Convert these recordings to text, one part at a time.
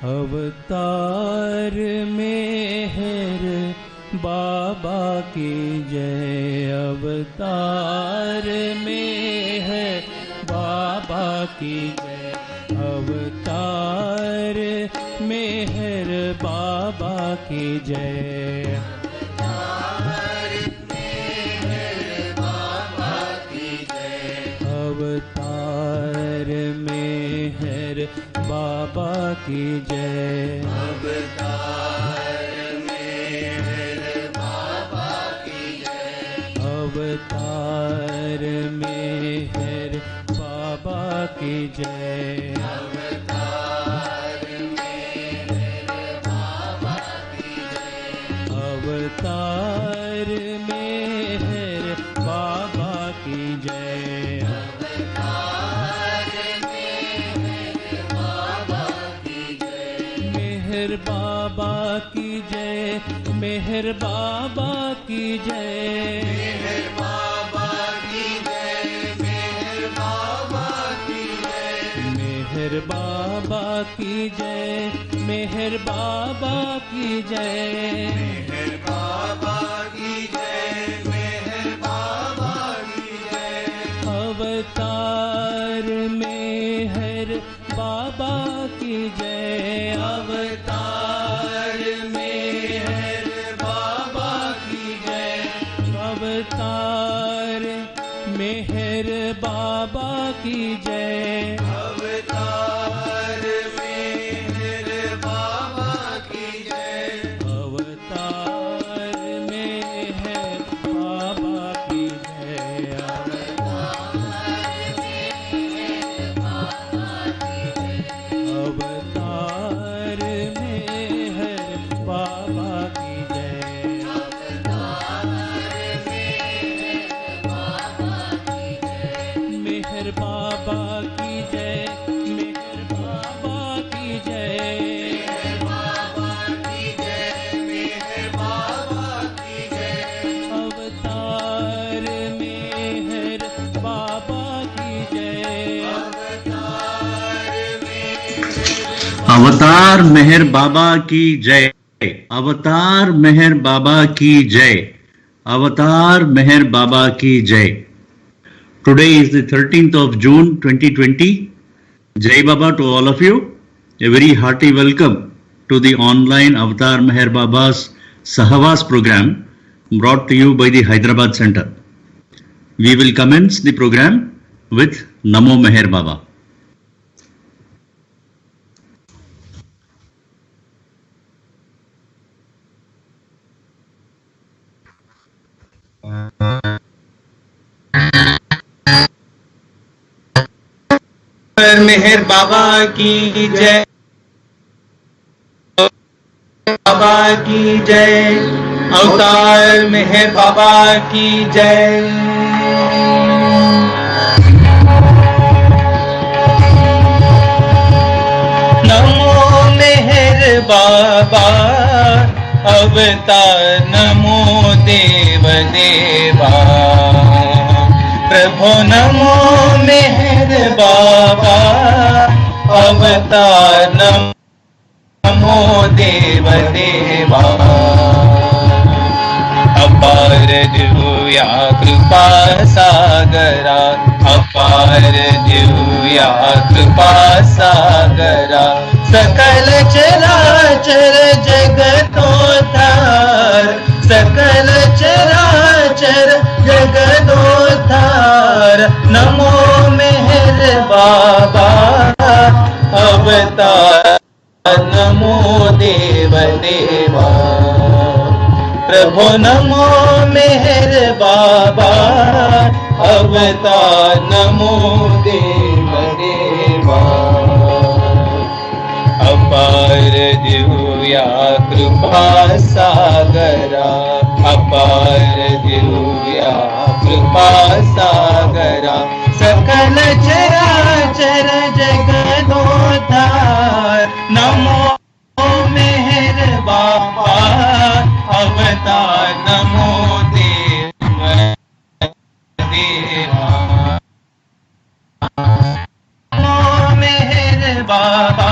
अवतार मेहर बाबा की जय, अवतार मेहर बाबा की जय, अवतार मेहर बाबा की जय, अवतार मेहर बाबा की जय, अवतार मेहर बाबा की जय, अवतार मेहर बाबा की जय, अवतार मेहर बाबा की जय, अवतार मेहर बाबा की जय, मेहर बाबा की जय, मेहर बाबा की जय, मेहर बाबा की जय, मेहर बाबा की जय, मेहर बाबा की जय, मेहर बाबा की जय, मेहर बाबा की जय, मेहर बाबा की जय, अवतार मेहर बाबा की जय, अवतार मेहर बाबा की जय, अवतार मेहर बाबा की जय, अवतार मेहर बाबा की जय, अवतार मेहर बाबा की जय, अवतार मेहर बाबा की जय, मेहर बाबा की जय, मेहर बाबा की जय, मेहर बाबा की जय, मेहर बाबा की जय, अवतार मेहर बाबा की जय, अवतार मेहर बाबा की जय, अवतार मेहर बाबा की जय, अवतार मेहर बाबा की जय. Today is the 13th of June 2020. Jai Baba to all of you. A very hearty welcome to the online Avatar Meher Baba's Sahavas program brought to you by the Hyderabad Center. We will commence the program with Namo Meher Baba. मेहर बाबा की जय, बाबा की जय, अवतार मेहर बाबा की जय. नमो मेहर बाबा अवतार, नमो देव देवा प्रभु, नमो मेहर बाबा अवतार, नमो देव देवा. अपार दिव्या कृपा सागरा, अपार दिव्या कृपा सागरा, सकल चराचर जगतोद्धार, सकल चराचर जगतोद्धार. नमो मेहर बाबा अवतार, नमो देव देवा प्रभु, नमो मेहर बाबा अवतार, नमो देव देवा. अपार दिव्या कृपा सागरा, अपार दिव्या कृपा सागरा, सकल चराचर जगतोद्धार. नमो मेहर बाबा अवतार, नमो देव देवा. नमो मेहर बाबा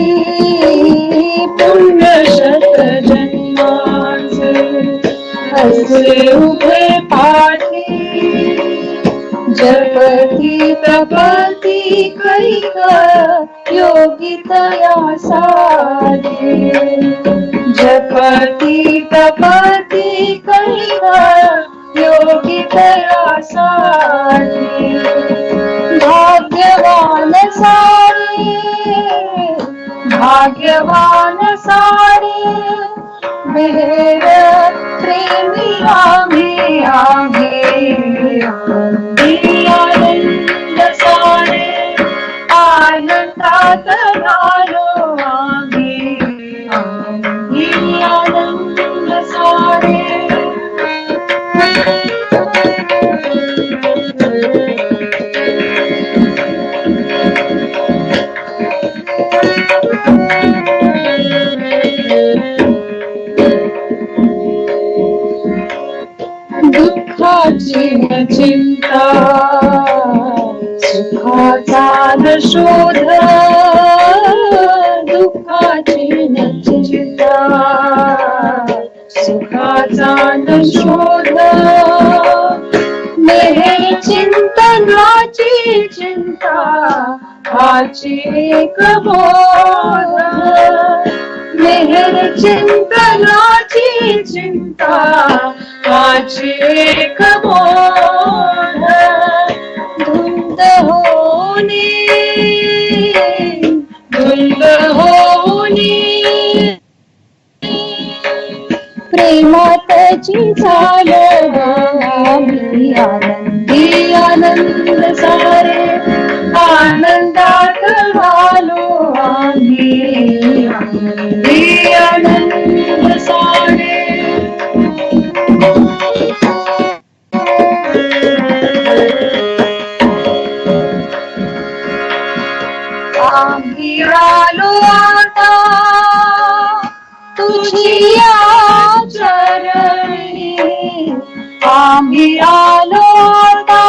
उभे पाठी जपती तपती कैक योगी तया साधे जपती तपती कैक योगी तया साधे भाग्यवान सारे मेर प्रेमी आम्ही आनंद सारे आनंदात झालो आम्ही आनंद सारे दुःखाची न चिंता सुखाचा न शोध दुःखाची न चिंता सुखाचा न शोध मेहेर चिंतनाची चिंता हाची एक बोध मेहेर चिंतनाची चिंता हाची एक बोध धुंद होनी प्रेमातची झालं आम्ही आनंदी आनंद सारे आनंदात झालो आम्ही आनंदी आनंद सारे आम्ही आलो आता तुझी चरणी आम्ही आलो आता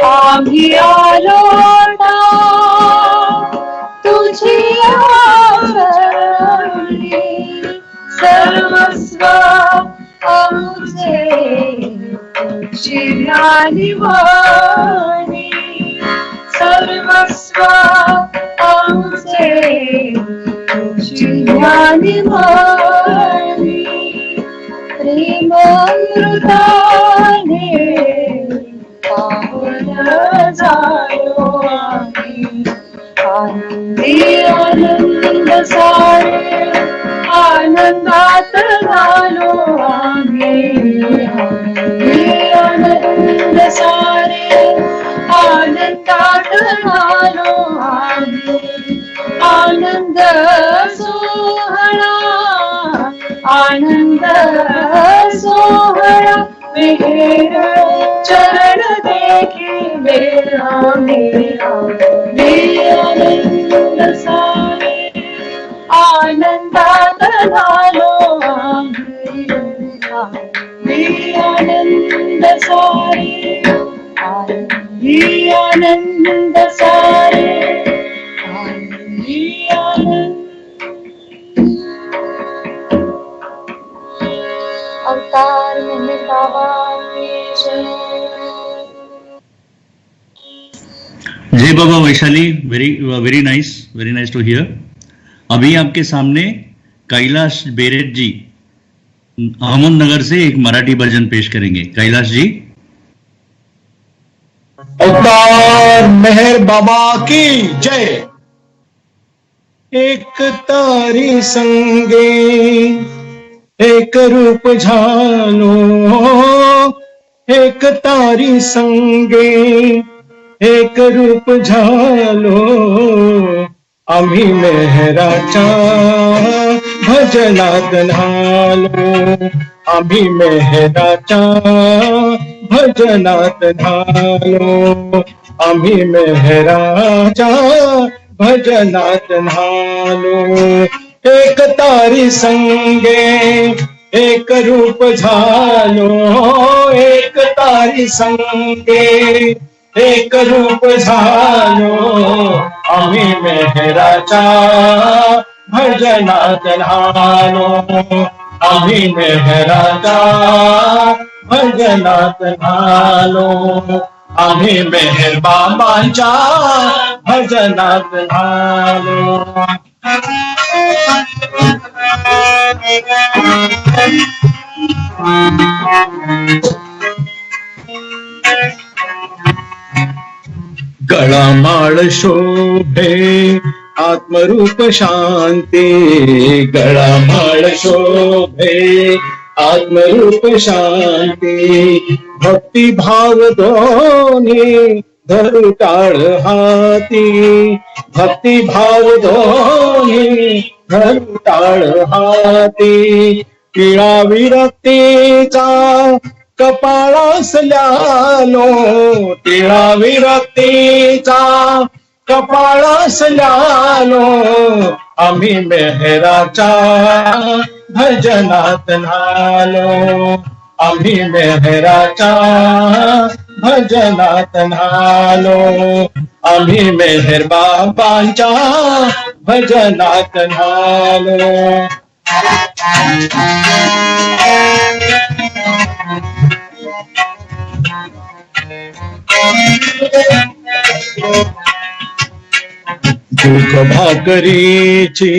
आम्ही आलो आता तुझी चरणी सर्वस्व आमचे तुझी ज्ञानिवाणी सर्वस्व आमचे तुझी ज्ञानिवाणी प्रेमामृताने पावन झालो आम्ही आनंदी आनंद सारे आनंदात झालो आम्ही आनंदी आनंद सारे आनंदात झालो आम्ही आनंद सोहळा आनंद सोहळा मेहेर चरण देखी मेरा आनंद सारे आनंदात झालो आम्ही आनंद सारे आनंद सारे आनंद अवतार मेहर बाबा की जय। जय Baba Vaishali, very nice to hear. अभी आपके सामने कैलाश बेरेट जी अहमदनगर से एक मराठी भजन पेश करेंगे। कैलाश जी। अवतार मेहर बाबा की जय। एक तारी संगे एक रूप झालो एक तारी संगे एक रूप झालो, आम्ही मेहराच्या भजनात न्हालो, आम्ही मेहराच्या भजनात न्हालो, आम्ही मेहराच्या भजनात न्हालो. एक तारी संगे एक रूप झालो, एक तारी संगे एक रूप झालो, आम्ही मेहराच्या भजनात न्हालो, आम्ही मेहराच्या भजनात न्हालो, आम्ही मेहर बाबांच्या भजनात न्हालो. गळामाळ शोभे आत्मरूप शांती, गळामाळ शोभे आत्मरूप शांती, भक्ती भाव दोन्ही धरू टाळ हाती, भक्ती भाव दोन्ही धरू टाळ हाती, पिळा विरक्तीचा कपाळास ल्यालो, तिळा विरक्तीचा कपाळास ल्यालो, आम्ही मेहराच्या भजनात न्हालो, आम्ही मेहराच्या भजनात न्हालो, आम्ही मेहर बाबांच्या भजनात न्हालो. भूक भाकरीची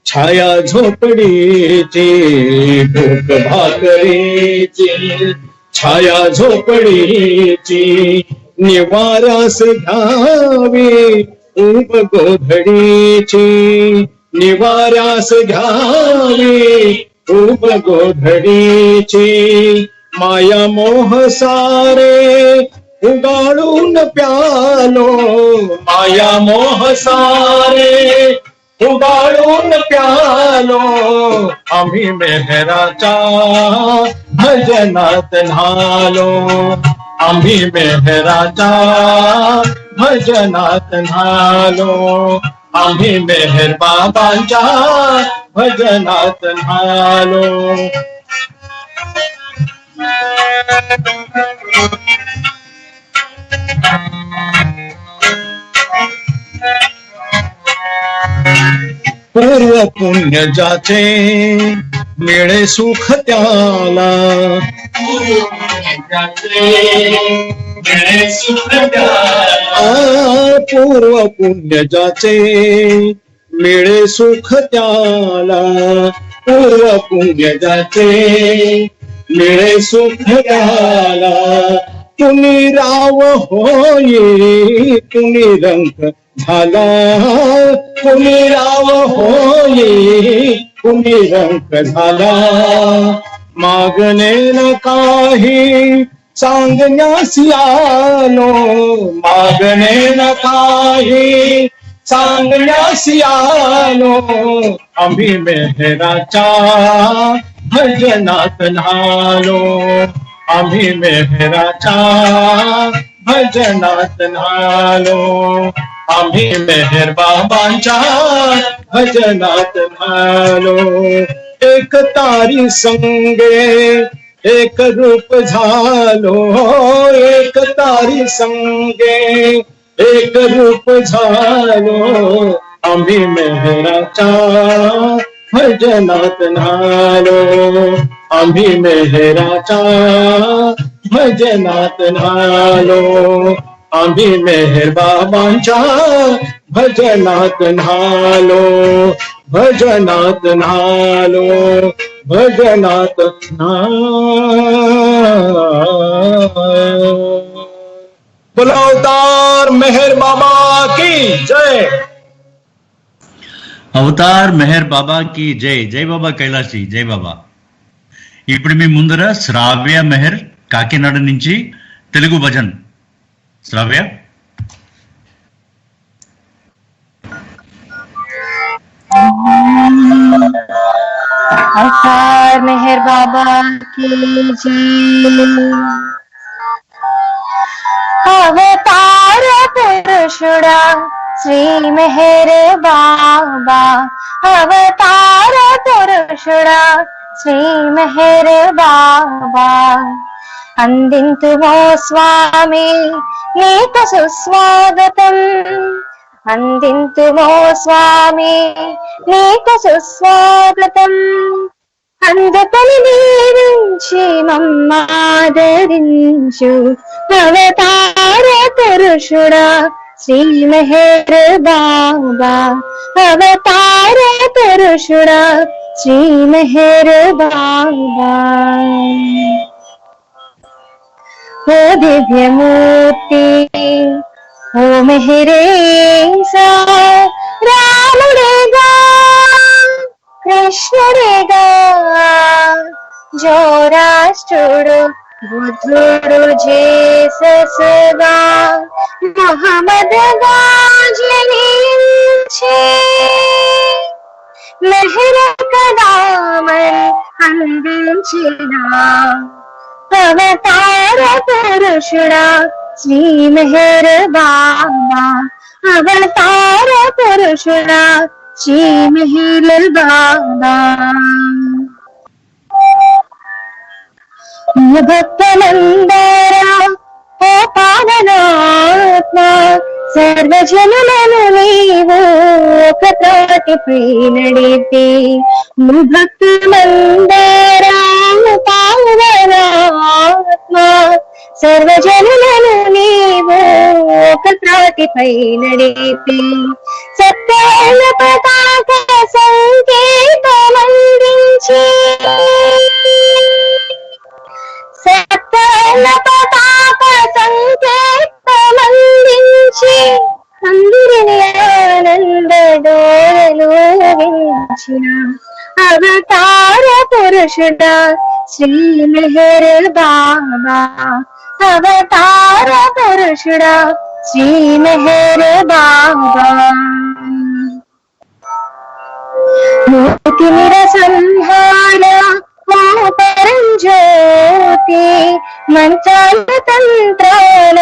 छाया झोपडीची, भूक भाकरीची छाया झोपडीची, निवारास घ्यावी ऊब गोधडीची, निवारास घ्यावी ऊब गोधडीची, माया मोह सारे उगाळून प्यालो, माया मोह सारे उगाळून प्यालो, आम्ही मेहराच्या भजनात न्हालो, आम्ही मेहराच्या भजनात न्हालो, आम्ही मेहर बाबांच्या भजनात न्हालो. पूर्व पुण्य जाचे मिळे सुख त्याला, पूर्व पुण्य जाचे मिळे सुख त्याला, पूर्व पुण्य जाचे मिळे सुख त्याला, पूर्व पुण्य जाचे मिळे सुख त्याला, तुम्ही राव होई तुम्ही रंग झाला, तुम्ही राव होई तुम्ही रंग झाला, मागणे न काही सांगण्यास आलो, मागणे न काही सांगण्यास आलो, आम्ही मेहराच्या भजनात न्हालो, आम्ही मेहराच्या भजनात न्हालो, आम्ही मेहर बाबांच्या भजनात न्हालो. एक तारी संगे एक रूप झालो, एक तारी संगे एक रूप झालो, आम्ही मेहराच्या भजनात न्हालो, आम्ही मेहराच्या भजनात न्हालो, आम्ही मेहर बाबांच्या भजनात न्हालो, भजनात न्हालो, भजनात बोलो अवतार मेहर बाबा की जय. అవతార్ మెహర్ బాబాకి జై. జై బాబా కైలాసి, జై బాబా. ఇప్పుడు మీ ముందర శ్రావ్య మెహర్ కాకినాడ నుంచి తెలుగు భజన్ శ్రావ్య. अवतार मेहर बाबा की जय. अवतार पुरुषुड़ा श्री मेहर बाबा. अवतार पुरुषुड़ा श्री मेहर बाबा. अंदिंतुमो स्वामी नीకు సుస్వాగతం. అందింతుమో స్వామి నీకు సుస్వాగతం. అందుకని దీవించి మమ్మాదరించు అవతార పురుషుడా శ్రీ మెహర్ బాబా. అవతార పురుషుడా శ్రీ మెహర్ బాబా. ఓ దివ్యమూర్తి ఓ మెహరేసా. రాముడేగా కృష్ణుడేగా జోరాష్ట్రుడు బుద్ధుడు జేసస్గా మహమ్మద్గా జనించే మెహరక నామన్ అందించిన అవతార పురుషుడా శ్రీ మెహర్ బాబా. అవతార పురుషుడా శ్రీ మెహర్ బాబా. భక్తనందరా ఓ పావనాత్మ సర్వజనులను నీవు ఒక త్రాటిపై నడిపి. భక్తమందరా పావనాత్మ సర్వజనులను నీవు ఒక త్రాటిపై నడిపి. సత్యాల పతాక సంకేతమందించి సత్యాల పతాక సంకేతమందించి అందరిని ఆనంద డోలలు వించిన అవతార పురుషుడా శ్రీ మెహర్ బాబా. అవతార పురుషుడా శ్రీ మెహర్ బాబా. మూర్తి నిరసంహార ఓ పరంజ్యోతి మంచాల తంత్రాల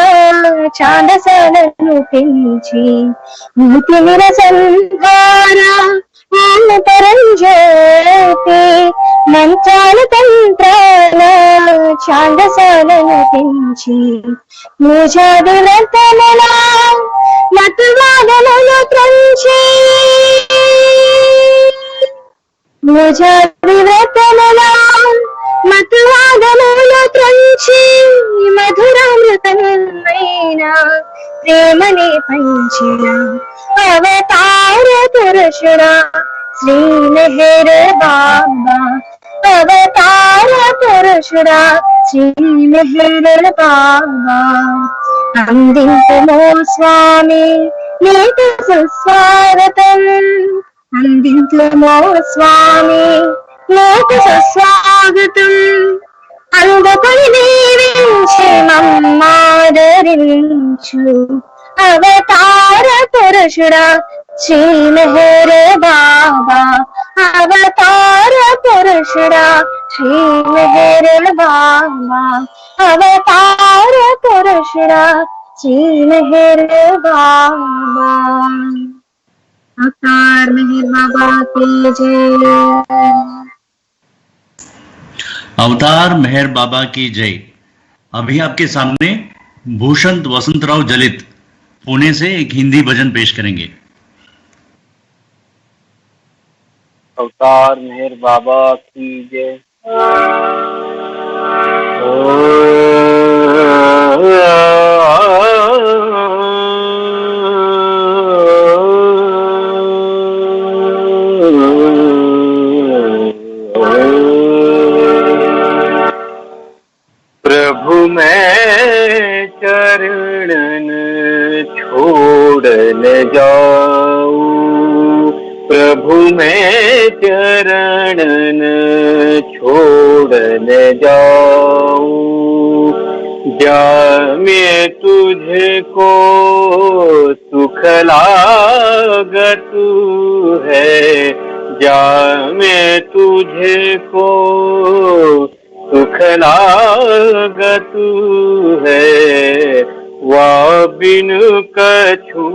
ఛాందసాలను పెంచి. మూర్తి నిరసంహార ఓ పరంజ్యోతి మంచాల తంత్రాల ఛాందసాలను పెంచి. మూజాదులతల మతువాదములు త్రంచి. మూజాదులతల మతువాదములు త్రంచి మధురామృతమైన ప్రేమని పంచిన అవతార పురుషుడా శ్రీ మెహర్ బాబా. అవతార పురుషుడా శ్రీ మెహర్ బాబా. అందింతుమో స్వామి నీకు సుస్వాగతం. అందింతుమో స్వామి నీకు సుస్వాగతం. అందుకని దీవించి మమ్మాదరించు అవతార పురుషుడా శ్రీ మెహర్ బాబా. అవతార పురుషుడా శ్రీ మెహర్ బాబా. అవతార పురుషుడా శ్రీ మెహర్ బాబా. అవతాर मेहर बाबा की जय. अवतार मेहर बाबा की जय. अभी आपके सामने भूषण वसंतराव जलित पुणे से एक हिंदी भजन पेश करेंगे. अवतार मेहर बाबा की जय. प्रभु मैं चरणन छोड़ न जाऊं. प्रभु मैं चरणन छोड़ न जाऊं. जा में तुझको सुख लागत है, जा में तुझको सुख लागत है, वह बिन कछु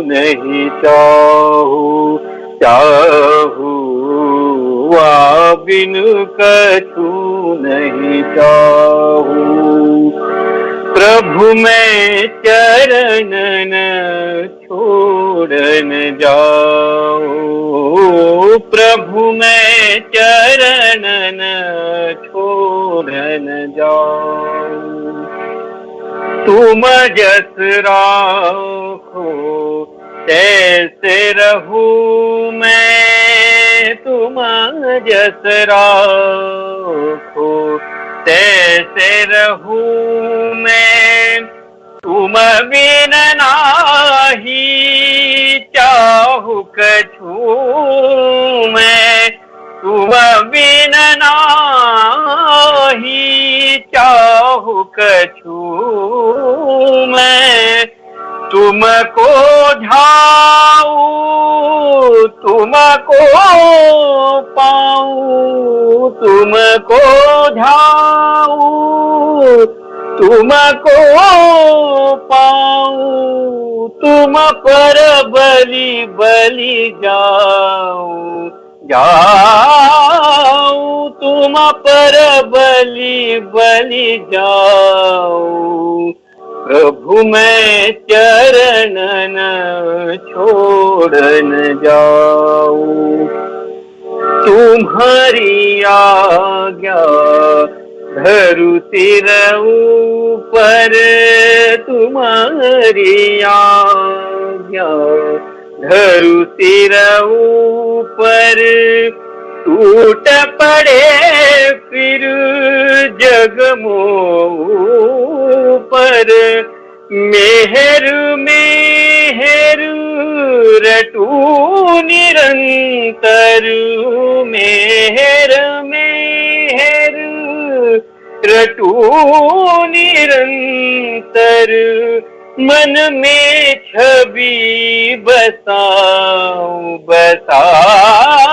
नहीं चाहू चाहू, वह बिन कछु नहीं चाहू। प्रभु मैं चरण न छोड़ न जाऊं, प्रभु मैं चरण न छोड़ न जाऊं। तुम जस राखो कैसे रहूं मैं, तुम जस राखो कैसे रहूं मैं, तुम बिन नाही चाहू कछु मैं, तुम बिन नाही चाहू कछु मैं। तुमको ढाऊं तुमको पाऊं, तुमको ढाऊं तुमको पाऊं, तुम पर बलि बलि जाऊं जाऊं, तुम पर बलि बलि जाऊं। प्रभु मैं चरण न छोड़ न जाऊं, तुम्हारी आज्ञा धरु सिर ऊपर, तुम्हारी आज्ञा धरु सिर ऊपर, टूट पड़े फिर जग मोह पर। मेहर मेहर रटू निरंतर, मेहर मेहर रटू निरंतर, मन में छवि बसाऊं बसाऊं,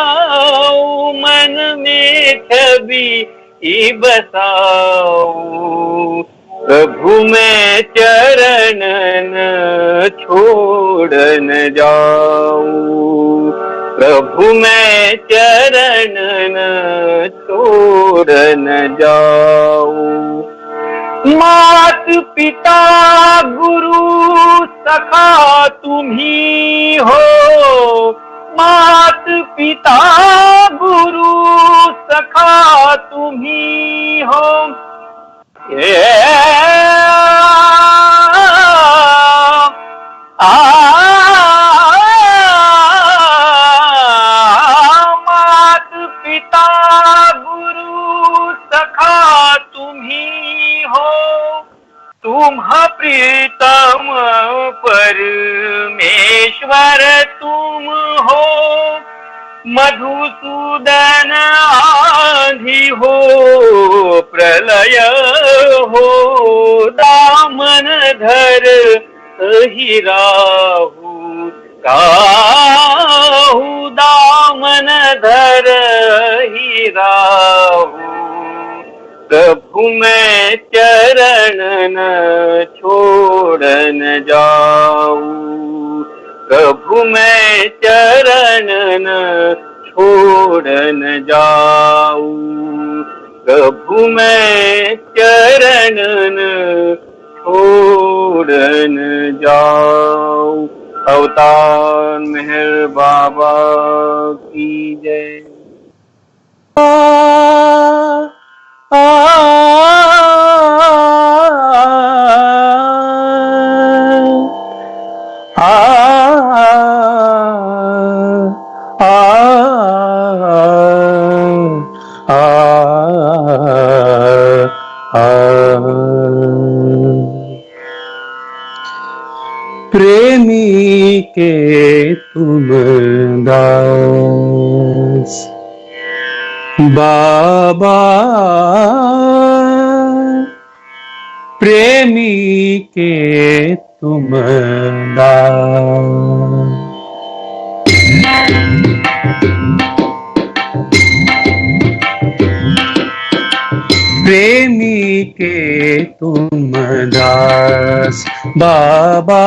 मन में छवि बसाऊं। प्रभु मैं चरण न छोड़ न जाऊं, प्रभु मैं चरण न छोड़ न जाऊं। मात पिता गुरु सखा तुम्ही हो, मात पिता गुरु सखा तुम्ही हो। मात पिता गुरु सखा तुम्ही हो, तुम प्रीतम परमेश्वर तुम हो। मधुसूदन आंधी हो प्रलय हो, दामन धर ही राहु काहू, दामन धर ही राहु। प्रभु मैं चरण न छोड़ न जाऊं, प्रभु मैं चरण न छोड़ न जाऊं, प्रभु मैं चरण न छोड़ न जाऊं। अवतार मेहर बाबा की जय। प्रेमी के तुम दास बाबा, प्रेमी के तुम दास। प्रेमी के तुम दास बाबा,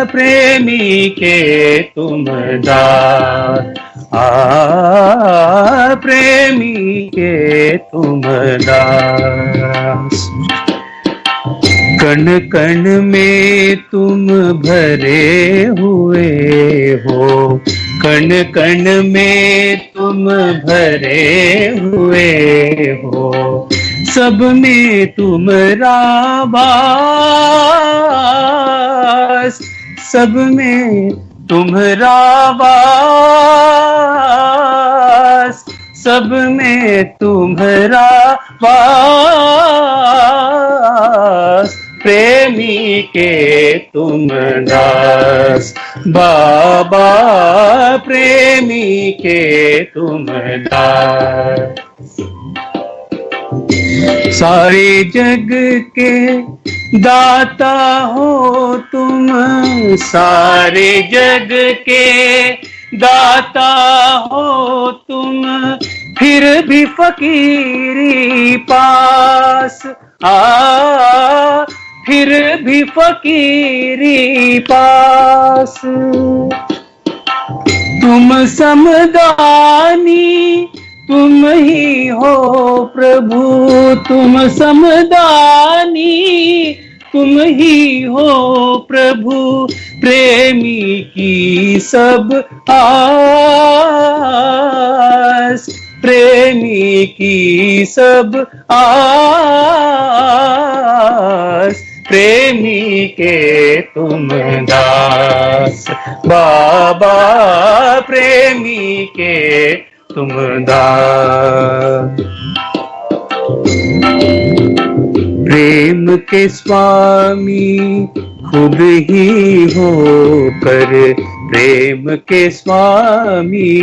प्रेमी के तुम दास। प्रेमी के तुम दास। कण कण में तुम भरे हुए हो, कण कण में तुम भरे हुए हो, सब में तुम्हारा वास, सब में तुम्हारा वास, सब में तुम्हारा वास। प्रेमी के तुम दास बाबा, प्रेमी के तुम दास। सारे जग के दाता हो तुम, सारे जग के दाता हो तुम, फिर भी फकीरी पास। फिर भी फकीरी पास। तुम समदानी तुम ही हो प्रभु, तुम समदानी तुम ही हो प्रभु, प्रेमी की सब आस, प्रेमी की सब आस। प्रेमी के तुम दास बाबा, प्रेमी के तुम दास। प्रेम के स्वामी खुद ही हो कर, प्रेम के स्वामी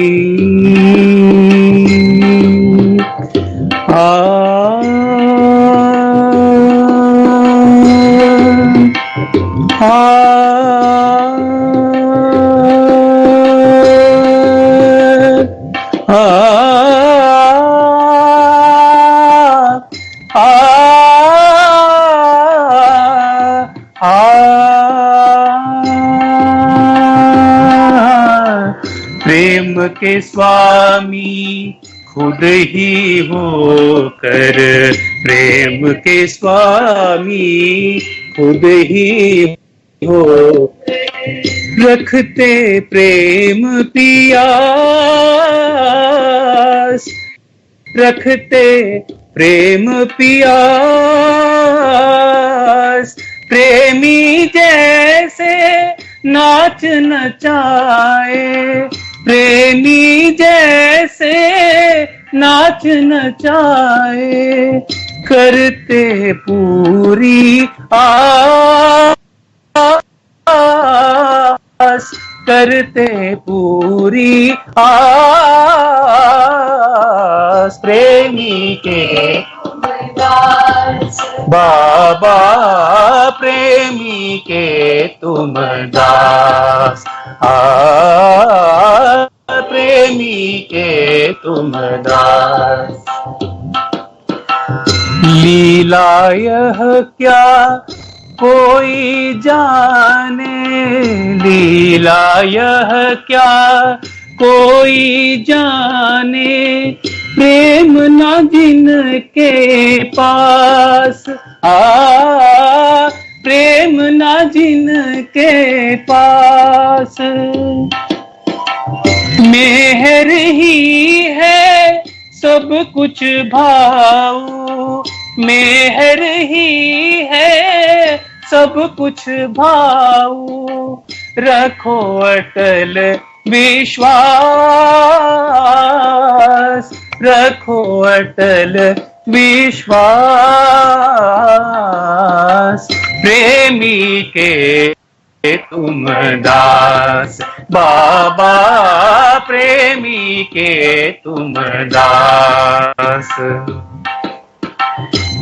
प्रेम के स्वामी खुद ही हो कर, प्रेम के स्वामी खुद ही हो, रखते प्रेम पियास, रखते प्रेम पियास। प्रेमी जैसे नाच नचाए, प्रेमी जैसे नाच नचाए, करते पूरी आस, करते पूरी आस। प्रेमी के बाबा, प्रेमी के तुम दास। प्रेमी के तुम दास। लीला यह क्या कोई जाने, लीला यह क्या कोई जाने, प्रेम न जिनके पास। प्रेम न जिनके पास। मेहर ही है सब कुछ भाऊ, मेहर ही है सब कुछ भाऊ, रखो अटल विश्वास, रखो अटल विश्वास। प्रेमी के तुम दास बाबा, प्रेमी के तुम दास।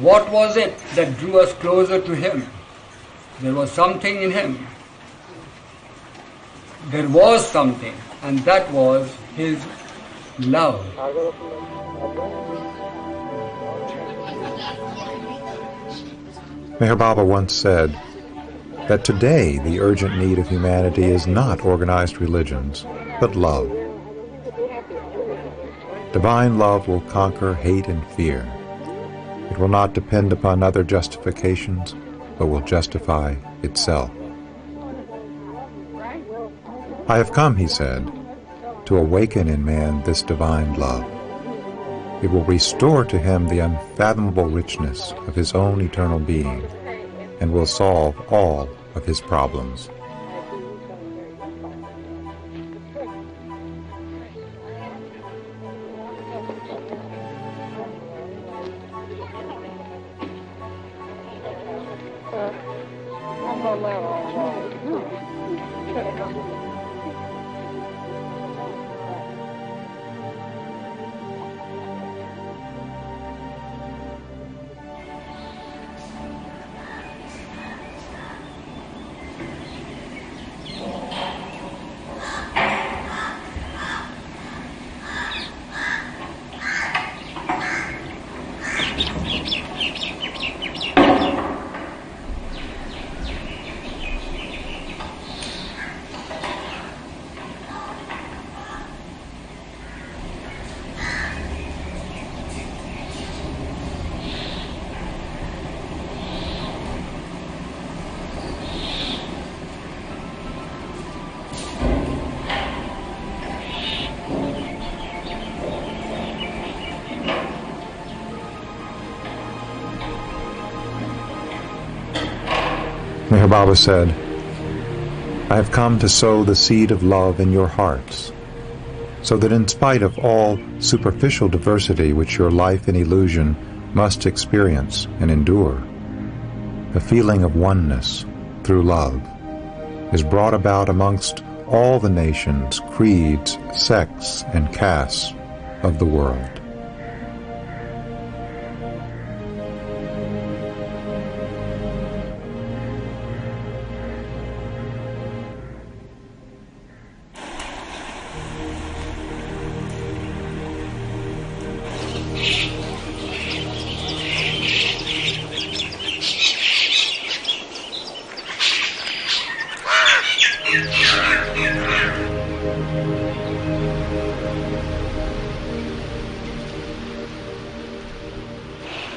What was it that drew us closer to him? There was something in him. There was something, and that was his love. Meher Baba once said that today the urgent need of humanity is not organized religions, but love. Divine love will conquer hate and fear. It will not depend upon other justifications, but will justify itself. I have come, he said, to awaken in man this divine love. It will restore to him the unfathomable richness of his own eternal being, and will solve all of his problems. Meher Baba said, I have come to sow the seed of love in your hearts, so that in spite of all superficial diversity which your life in illusion must experience and endure, the feeling of oneness through love is brought about amongst all the nations, creeds, sects, and castes of the world.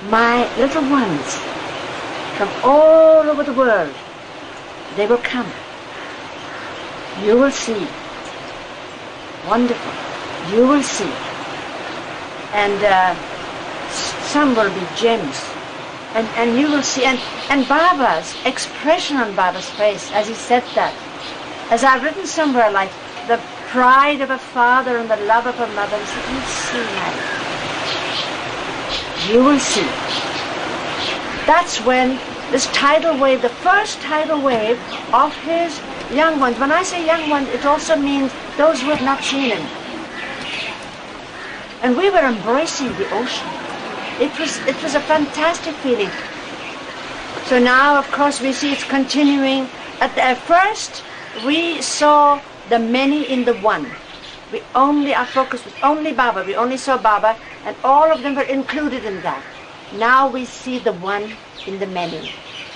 My little ones from all over the world, they will come. You will see. Wonderful. You will see. And some will be gems. And you will see. And Baba's expression on Baba's face as he said that, as I've written somewhere, like the pride of a father and the love of a mother, he said, you see, Mary. You will see. That's when this tidal wave, the first tidal wave of his young ones. When I say young ones, it also means those who have not seen him. And we were embracing the ocean. It was a fantastic feeling. So now, of course, we see it's continuing. At first, we saw the many in the one. Our focus was only Baba. We only saw Baba, and all of them were included in that. Now we see the one in the many,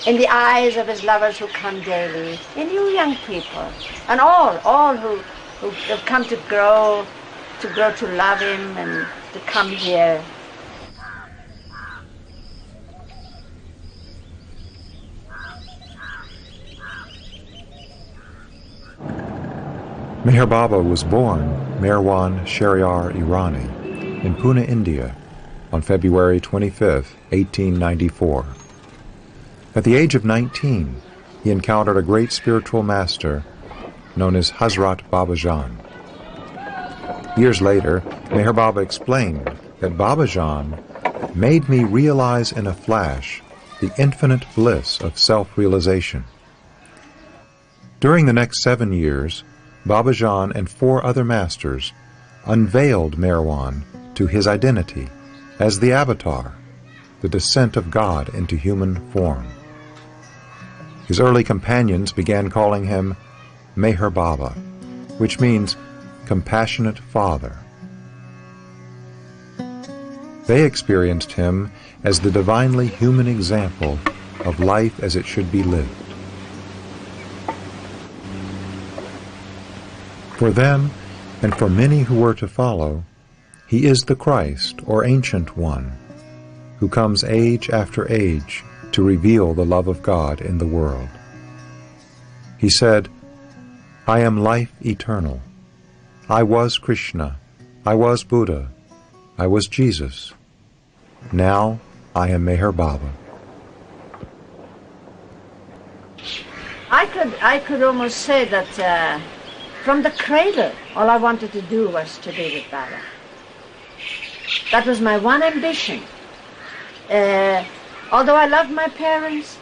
in the eyes of his lovers who come daily, in you young people, and all who have come to grow to love him and to come here. Meher Baba was born Merwan Shehryar Irani in Pune, India, on February 25, 1894. At the age of 19, he encountered a great spiritual master known as Hazrat Bhajan. Years later, Meher Baba explained that Bhajan made me realize in a flash the infinite bliss of self-realization. During the next 7 years, Bhajan and 4 other masters unveiled Meherwan to his identity as the Avatar, the descent of God into human form. His early companions began calling him Meher Baba, which means compassionate father. They experienced him as the divinely human example of life as it should be lived. For them, and for many who were to follow, he is the Christ, or Ancient One, who comes age after age to reveal the love of God in the world. He said, "I am life eternal. I was Krishna. I was Buddha. I was Jesus. Now I am Meher Baba." I could almost say that from the cradle, all I wanted to do was to be with Baba. That was my one ambition. Although I loved my parents,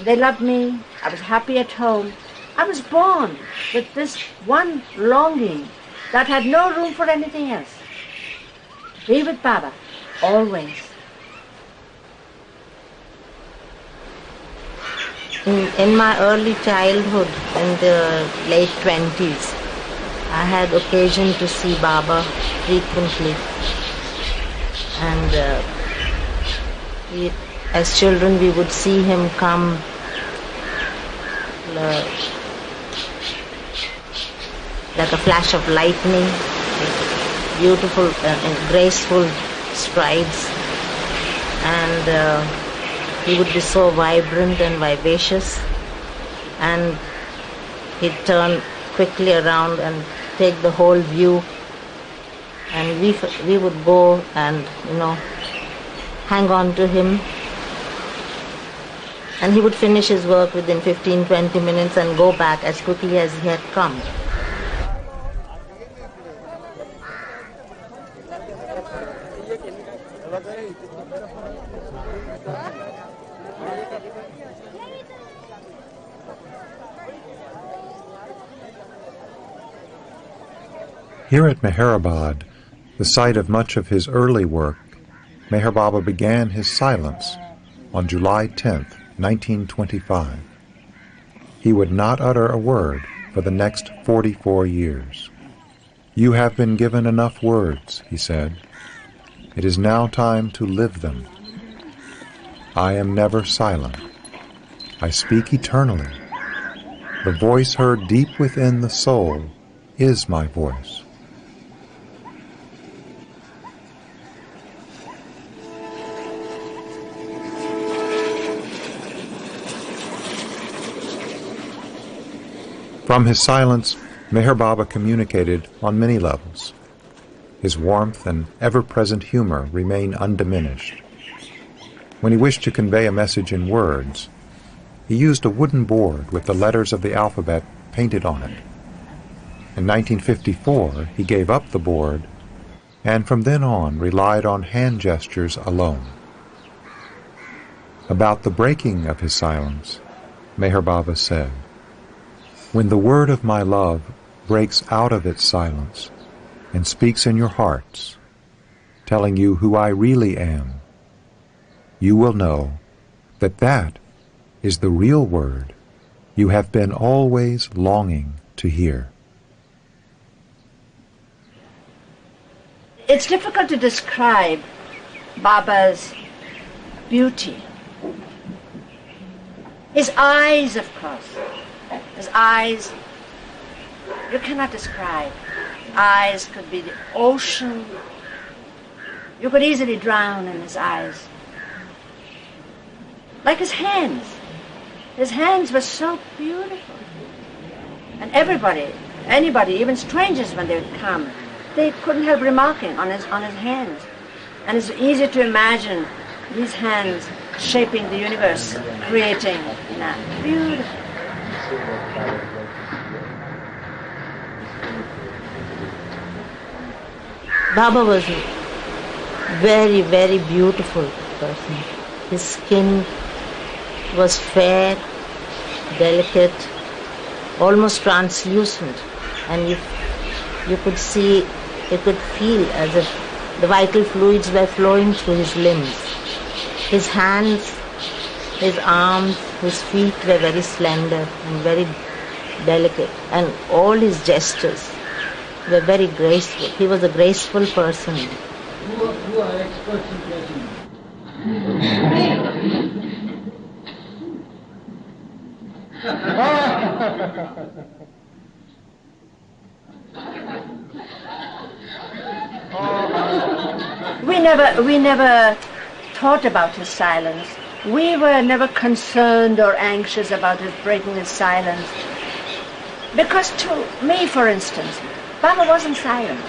they loved me, I was happy at home, I was born with this one longing that had no room for anything else. Be with Baba, always. In my early childhood, in the late 20s, I had occasion to see Baba frequently. And as children, we would see him come like a flash of lightning, beautiful and graceful strides. And he would be so vibrant and vivacious, and he'd turn quickly around and take the whole view, and we would go and hang on to him, and he would finish his work within 15-20 minutes and go back as quickly as he had come. Here at Meherabad, the site of much of his early work, Meher Baba began his silence on July 10, 1925. He would not utter a word for the next 44 years. "You have been given enough words," he said. "It is now time to live them. I am never silent. I speak eternally. The voice heard deep within the soul is my voice." From his silence, Meher Baba communicated on many levels. His warmth and ever-present humor remain undiminished. When he wished to convey a message in words, he used a wooden board with the letters of the alphabet painted on it. In 1954, he gave up the board and from then on relied on hand gestures alone. About the breaking of his silence, Meher Baba said, "When the word of my love breaks out of its silence and speaks in your hearts, telling you who I really am, you will know that that is the real word you have been always longing to hear." It's difficult to describe Baba's beauty. His eyes, of course. His eyes, you cannot describe. Eyes could be the ocean. You could easily drown in his eyes. Like his hands. His hands were so beautiful. And anybody, even strangers when they would come, they couldn't help remarking on his hands. And it's easy to imagine these hands shaping the universe, creating beautiful. Baba was a very, very beautiful person. His skin was fair, delicate, almost translucent, and you could see He could feel as if the vital fluids were flowing through his limbs. His hands, his arms, his feet were very slender and very delicate, and all his gestures were very graceful. He was a graceful person. Who are experts in dressing? We never thought about his silence. We were never concerned or anxious about his breaking his silence. Because to me, for instance, Baba wasn't silent.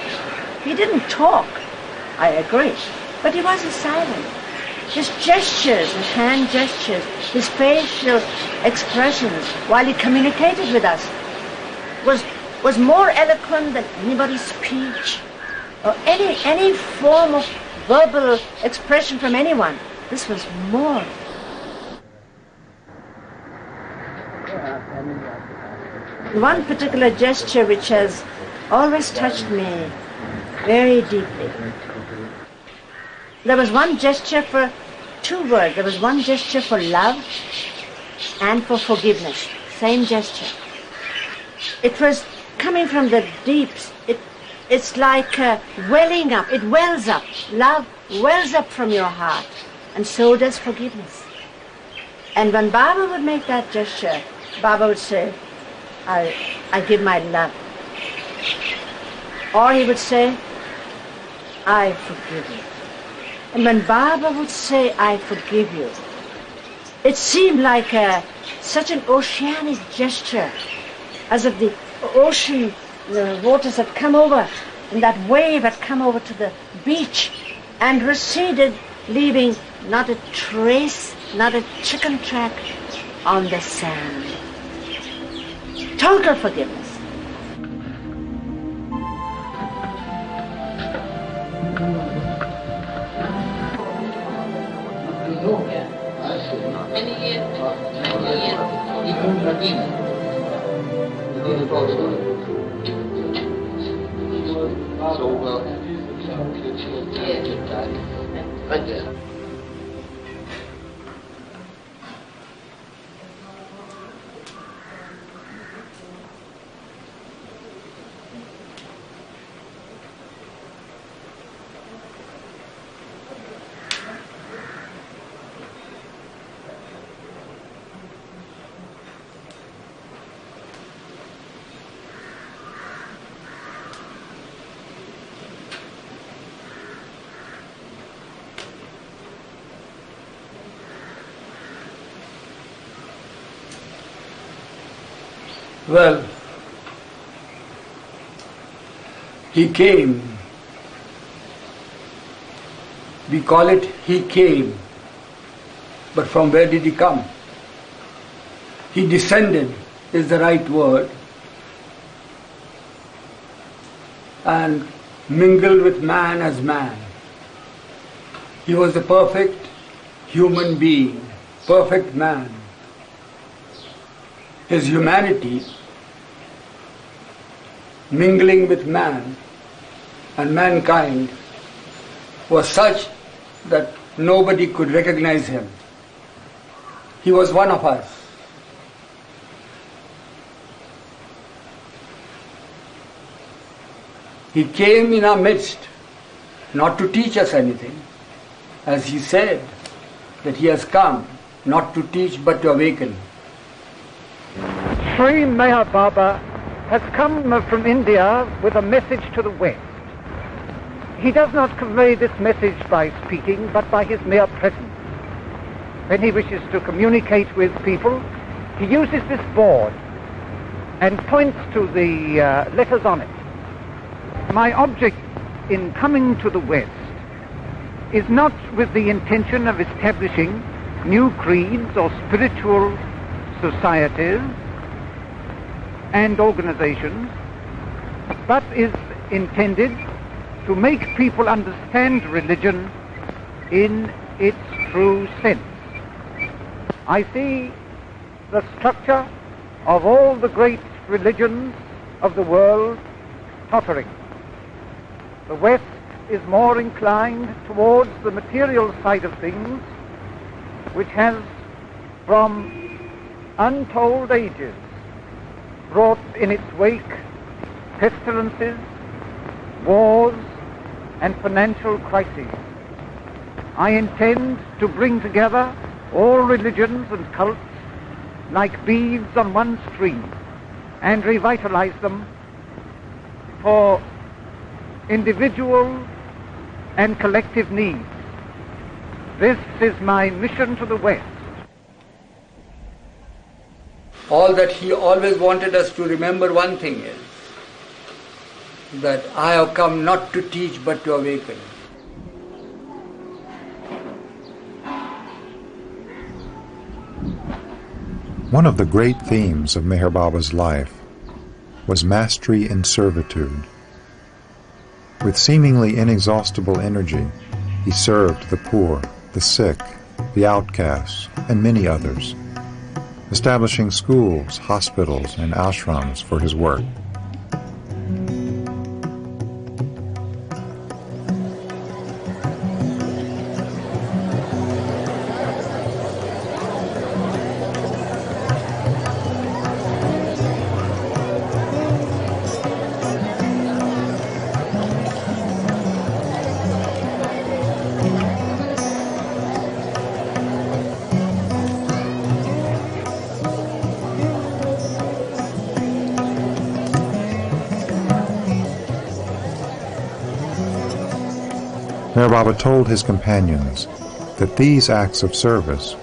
He didn't talk, I agree, but he wasn't silent. His gestures, his hand gestures, his facial expressions while he communicated with us was more eloquent than anybody's speech or any form of verbal expression from anyone. This was more. One particular gesture which has always touched me very deeply. There was one gesture for two words. There was one gesture for love and for forgiveness. Same gesture. It was coming from the deeps. It's like welling up. It wells up. Love wells up from your heart. And so does forgiveness. And when Baba would make that gesture, Baba would say, I give my love. Or he would say, I forgive you. And when Baba would say, I forgive you, it seemed like such an oceanic gesture, as if the ocean, the waters had come over, and that wave had come over to the beach and receded, leaving not a trace, not a chicken track on the sand. Total forgiveness. Well, he came. We call it he came. But from where did he come? He descended is the right word, and mingled with man as man. He was the perfect human being, perfect man. His humanity, mingling with man and mankind, was such that nobody could recognize him. He was one of us. He came in our midst, not to teach us anything, as he said that he has come not to teach but to awaken. Sri Meher Baba has come from India with a message to the West. He does not convey this message by speaking, but by his mere presence. When he wishes to communicate with people, he uses this board and points to the letters on it. My object in coming to the West is not with the intention of establishing new creeds or spiritual societies and organizations, but is intended to make people understand religion in its true sense. I see the structure of all the great religions of the world tottering. The West is more inclined towards the material side of things, which has from untold ages brought in its wake pestilences, wars, and financial crises. I intend to bring together all religions and cults like beads on one string and revitalize them for individual and collective needs. This is my mission to the West. All that he always wanted us to remember one thing is that I have come not to teach but to awaken. One of the great themes of Meher Baba's life was mastery in servitude. With seemingly inexhaustible energy, he served the poor, the sick, the outcasts, and many others, establishing schools, hospitals, and ashrams for his work. Meher Baba told his companions that these acts of service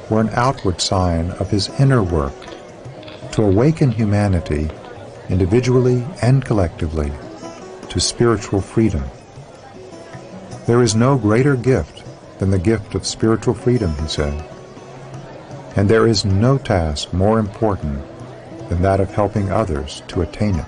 were an outward sign of his inner work to awaken humanity, individually and collectively, to spiritual freedom. There is no greater gift than the gift of spiritual freedom, he said, and there is no task more important than that of helping others to attain it.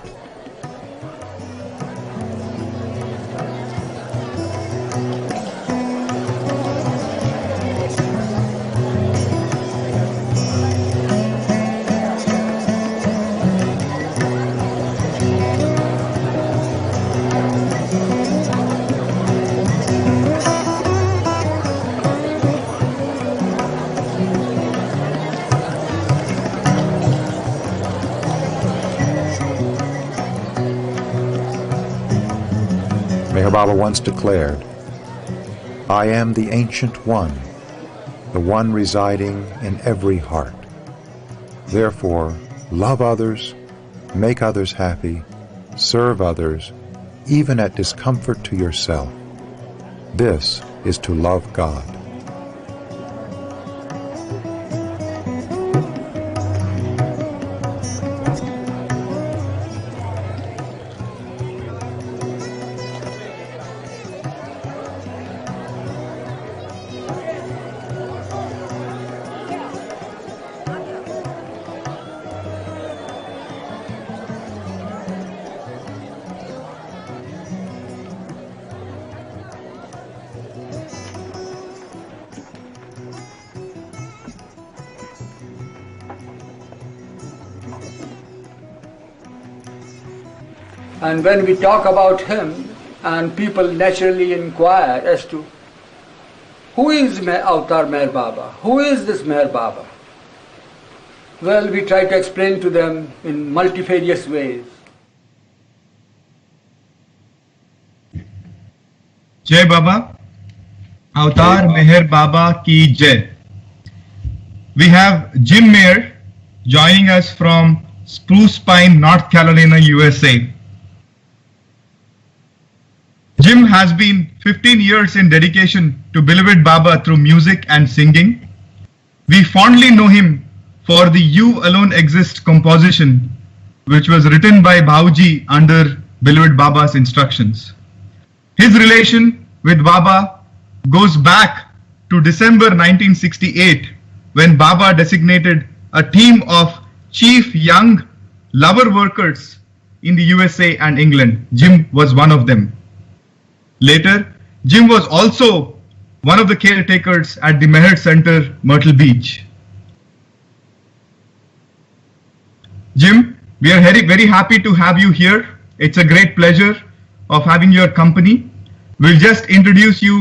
Meher Baba once declared, "I am the Ancient One, the one residing in every heart. Therefore, love others, make others happy, serve others, even at discomfort to yourself. This is to love God." And when we talk about him, and people naturally inquire as to who is Avatar Meher Baba? Who is this Meher Baba? Well, we try to explain to them in multifarious ways. Jai Baba, Avatar Meher Baba ki Jai. We have Jim Meyer joining us from Spruce Pine, North Carolina, USA. Jim has been 15 years in dedication to beloved Baba through music and singing. We fondly know him for the You Alone Exist composition, which was written by Bhauji under beloved Baba's instructions. His relation with Baba goes back to December 1968, when Baba designated a team of chief young lover workers in the USA and England. Jim was one of them. Later, Jim was also one of the caretakers at the Meher Center, Myrtle Beach. Jim, we are very happy to have you here. It's a great pleasure. of having your company. We'll just introduce you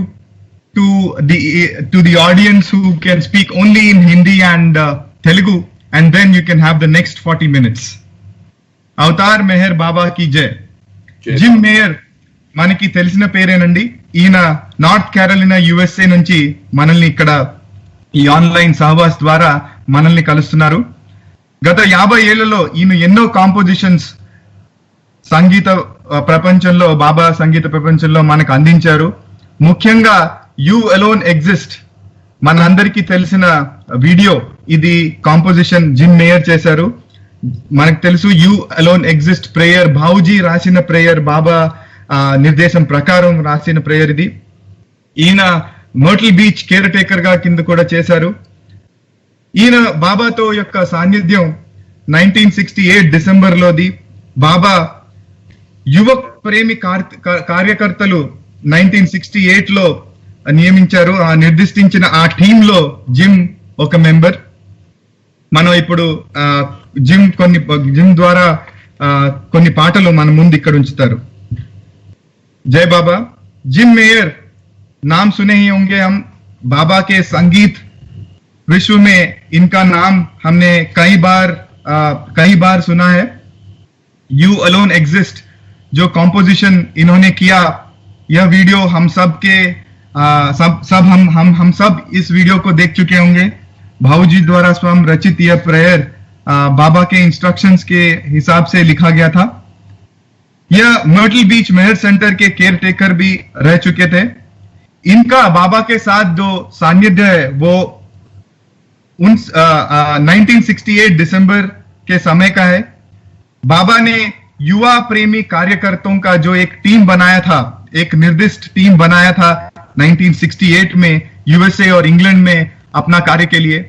to the audience who can speak only in Hindi and Telugu, and then you can have the next 40 minutes. Avatar Meher Baba ki Jai. Jim Meyer మనకి తెలిసిన పేరేనండి. ఈయన north Carolina USA నుంచి మనల్ని ఇక్కడ ఈ online సహవాస్ ద్వారా మనల్ని కలుస్తున్నారు. గత 50 ఏళ్లలో ఈయన ఎన్నో కాంపోజిషన్స్ సంగీత ప్రపంచంలో, బాబా సంగీత ప్రపంచంలో మనకు అందించారు. ముఖ్యంగా యూ అలోన్ ఎగ్జిస్ట్ మనందరికీ తెలిసిన వీడియో, ఇది కాంపోజిషన్ జిమ్ మేయర్ చేశారు. మనకు తెలుసు యూ అలోన్ ఎగ్జిస్ట్ ప్రేయర్ భావుజీ రాసిన ప్రేయర్, బాబా నిర్దేశం ప్రకారం రాసిన ప్రేయర్ ఇది. ఈయన మర్టిల్ బీచ్ కేర్ టేకర్ గా కింద కూడా చేశారు. ఈయన బాబాతో యొక్క సాన్నిధ్యం 1968 డిసెంబర్ లోది. బాబా యువ ప్రేమి కార్యకర్తలు 1968 లో నియమించారు. ఆ నిర్దిష్టించిన ఆ టీమ్ లో జిమ్ ఒక మెంబర్. మనం ఇప్పుడు జిమ్ ద్వారా కొన్ని పాటలు మన ముందు ఇక్కడ ఉంచుతారు. जय बाबा. जिम मेयर नाम सुने ही होंगे हम. बाबा के संगीत विश्व में इनका नाम हमने कई बार सुना है. यू अलोन एग्जिस्ट जो कॉम्पोजिशन इन्होंने किया, यह वीडियो हम सब के हम सब इस वीडियो को देख चुके होंगे. भाऊजी द्वारा स्वयं रचित यह प्रेयर बाबा के इंस्ट्रक्शंस के हिसाब से लिखा गया था. यह मर्टल बीच मेहर सेंटर के केयर टेकर भी रह चुके थे. इनका बाबा के साथ जो सान्निध्य है वो 1968 दिसंबर के समय का है. बाबा ने युवा प्रेमी कार्यकर्ताओं का जो एक टीम बनाया था, एक निर्दिष्ट टीम बनाया था 1968 में USA और इंग्लैंड में अपना कार्य के लिए.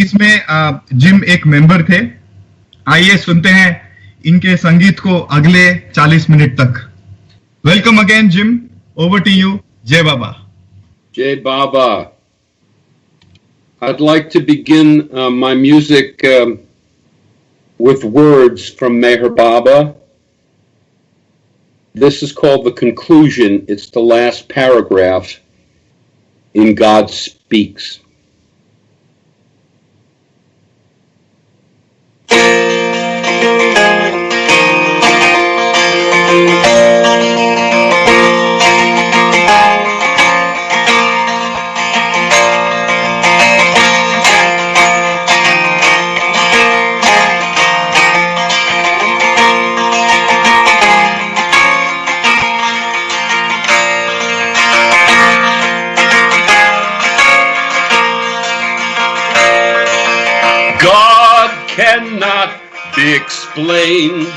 इसमें जिम एक मेंबर थे. आइए सुनते हैं इनके संगीत को अगले 40 मिनट तक. Welcome again Jim, over to you. जय बाबा. Jai Baba. I'd like to begin my music with words from Meher Baba. This is called the conclusion. It's the last paragraph in God Speaks. God cannot be explained.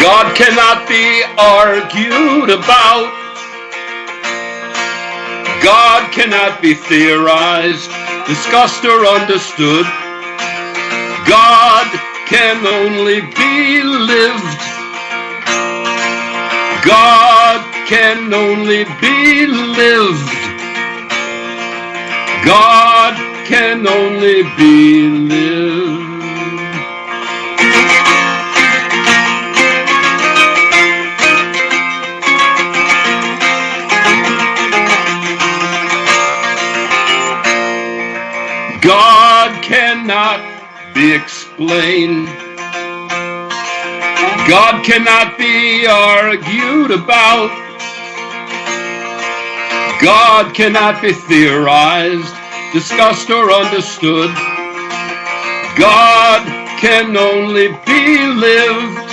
God cannot be argued about. God cannot be theorized, discussed, or understood. God can only be lived. God can only be lived. God can only be lived. God cannot be explained. God cannot be argued about. God cannot be theorized, discussed, or understood. God can only be lived.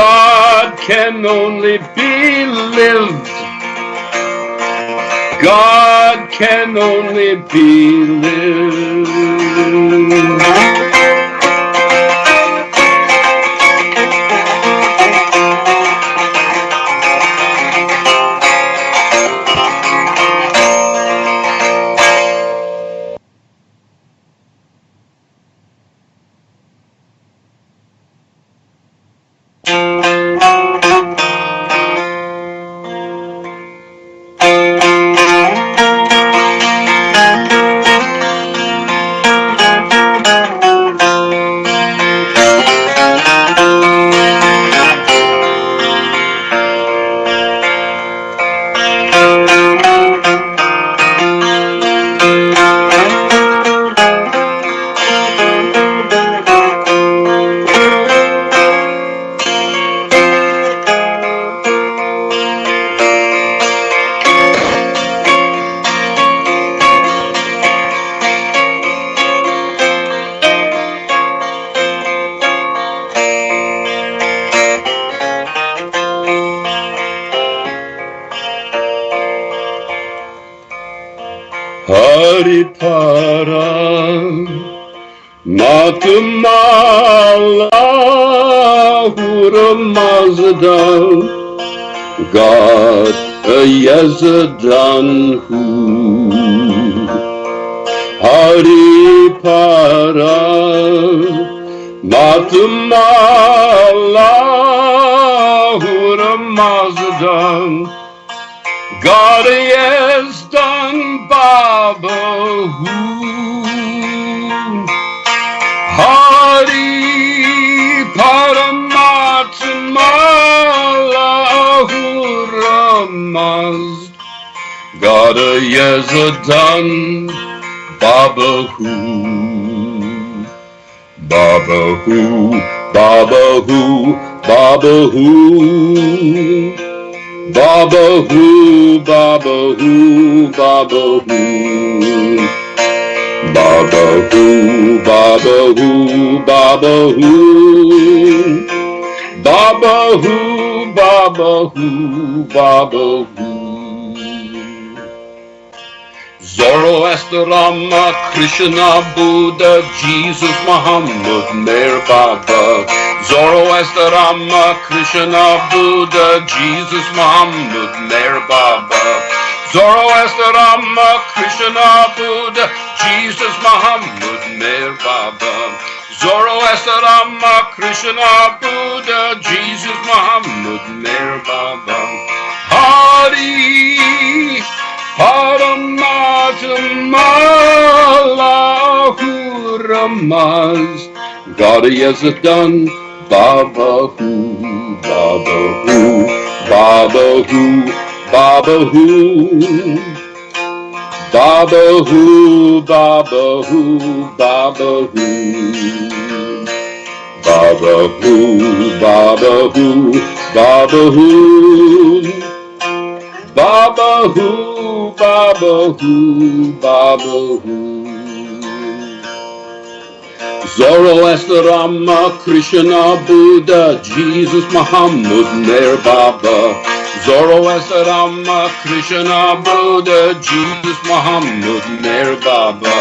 God can only be lived. God can only be lived. para Matmala Huramazdan God Yazdan Hu Hari para Matmala Huramazdan God Yazdan Baba Hu Hari Paramatmalahu Ramaz Gada Yezadan Babahu Babahu Babahu Babahu Babahu Babahu Babahu Babahu, Babahu, Babahu, Babahu, Babahu, Babahu. Zoroaster, Rama, Krishna, Buddha, Jesus, Muhammad, Meher Baba. Zoroaster, Rama, Krishna, Buddha, Jesus, Muhammad, Meher Baba. Zoroaster, Rama, Krishna, Buddha, Jesus, Muhammad, Meher Baba. Zoroaster, Rama, Krishna, Buddha, Jesus, Muhammad, Meher Baba. Hari Paramatmalahu Ramaz God Yazdan Babahu Babahu Babahu Babahu Babahu Babahu Babahu Babahu Babahu Babahu Babahu Babahu Babahu Zoroaster, Rama, Krishna, Buddha, Jesus, Muhammad, Meher Baba. Zoroaster, Rama, Krishna, Buddha, Jesus, Muhammad, Meher Baba.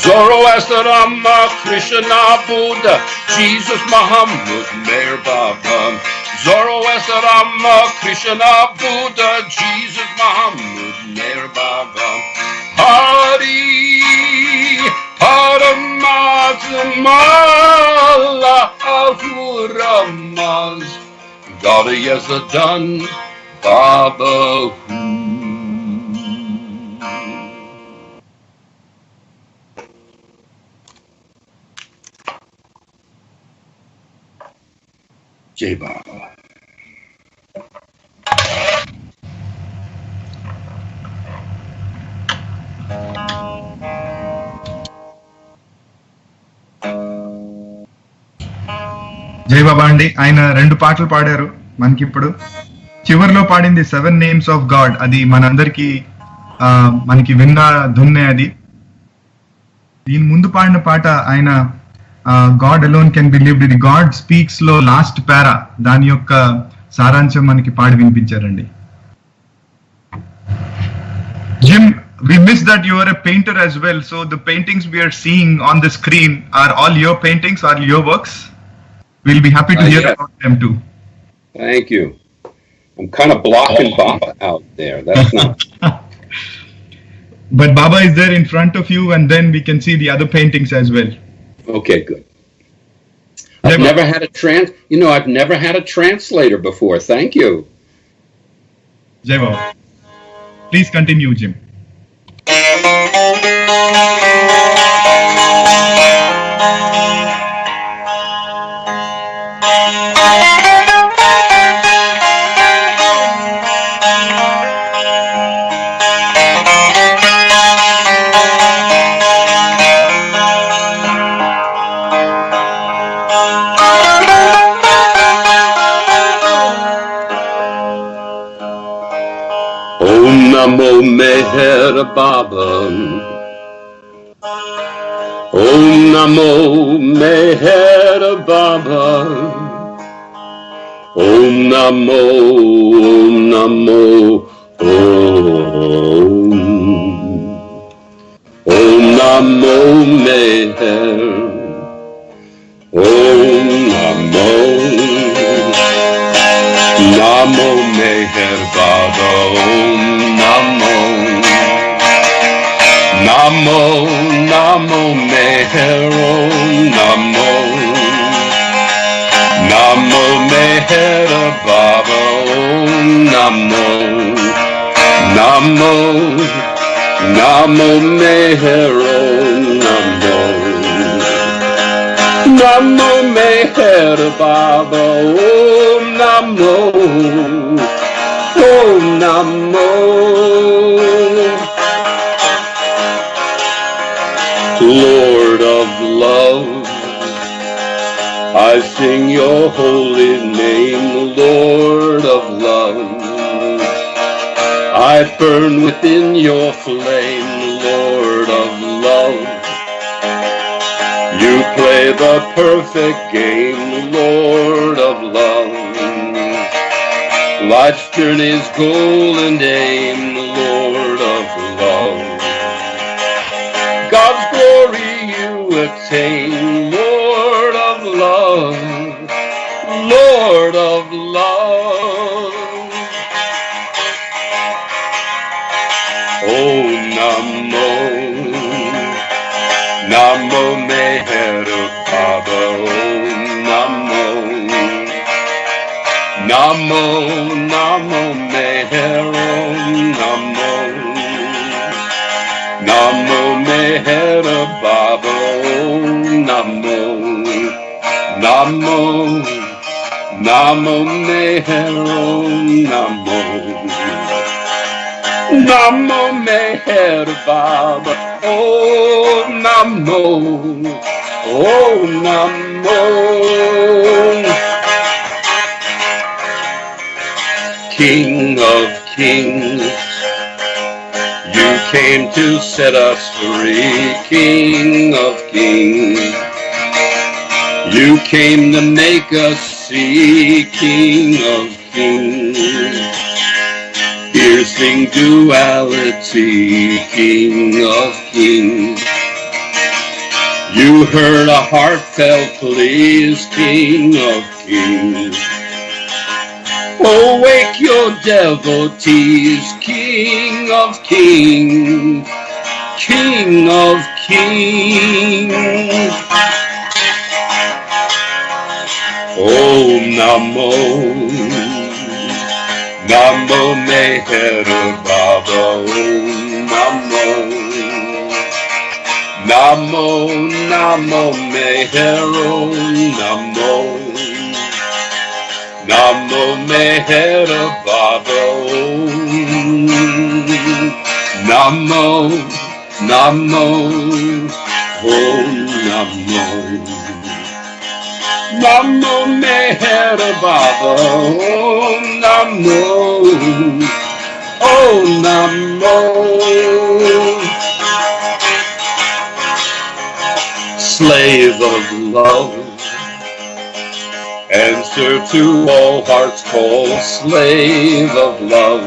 Zoroaster, Rama, Krishna, Buddha, Jesus, Muhammad, Meher Baba. Zoroaster, Rama, Krishna, Buddha, Jesus, Muhammad, Meher Baba. Hari Paramatmalahu Ramaz God Yazdan Babahu. Jai Baba. జై బాబా అండి. ఆయన 2 పాటలు పాడారు మనకిప్పుడు. చివరిలో పాడింది 7 names of God. అది మనందరికి మనకి విన్న ధున్నే అది. దీని ముందు పాడిన పాట ఆయన God alone can be lived, ఇది గాడ్ స్పీక్స్ లో లాస్ట్ పారా, దాని యొక్క సారాంశం మనకి పాడి వినిపించారండి. Jim, we miss that you are a painter as well, so the paintings we are seeing on the screen are all your paintings, are your works. We'll be happy to hear about them too. Thank you. I'm kind of blocking Baba out there. That's not. But Baba is there in front of you, and then we can see the other paintings as well. Okay, good. I've never had a translator before. Thank you. Jai Baba. Please continue, Jim. Namo Meher Baba. Om Namo Meher Baba. Om Namo, Om Namo, Om. Namo Meher. Om Namo. Namo Meher Baba. Om Namo. Namo, Namo Meher. Om Namo. Namo Meher Baba. Om Namo. Namo. Namo Meher. Om Namo. Namo Meher Baba. Om Namo. Om Namo. Lord of love, I sing your holy name, Lord of love. I burn within your flame, Lord of love. You play the perfect game, Lord of love. Life's journey's golden aim, Lord of love. God's glory you attain, Lord of love, Lord of love. Oh Namo, Namo Meher Baba. Oh Namo, Namo, Namo Meher. Oh Namo. Namo Meher Baba. Om Namo. Namo. Namo Meher. Om Namo. Namo Meher Baba. Om Namo. Om Namo. King of kings, you came to set us free, King of kings. You came to make us see, King of kings. Piercing duality, King of kings. You heard a heartfelt plea, King of kings. Awake your devotees, King of kings, King of kings. Om Namo, Namo Meher Baba. Om Namo, Namo, Namo Meher. Om Namo. Namo Meher Baba. Namo, Namo, Om Namo. Namo Meher Baba. Om Namo. Om Namo. Slave of love, answer to all hearts' call, slave of love.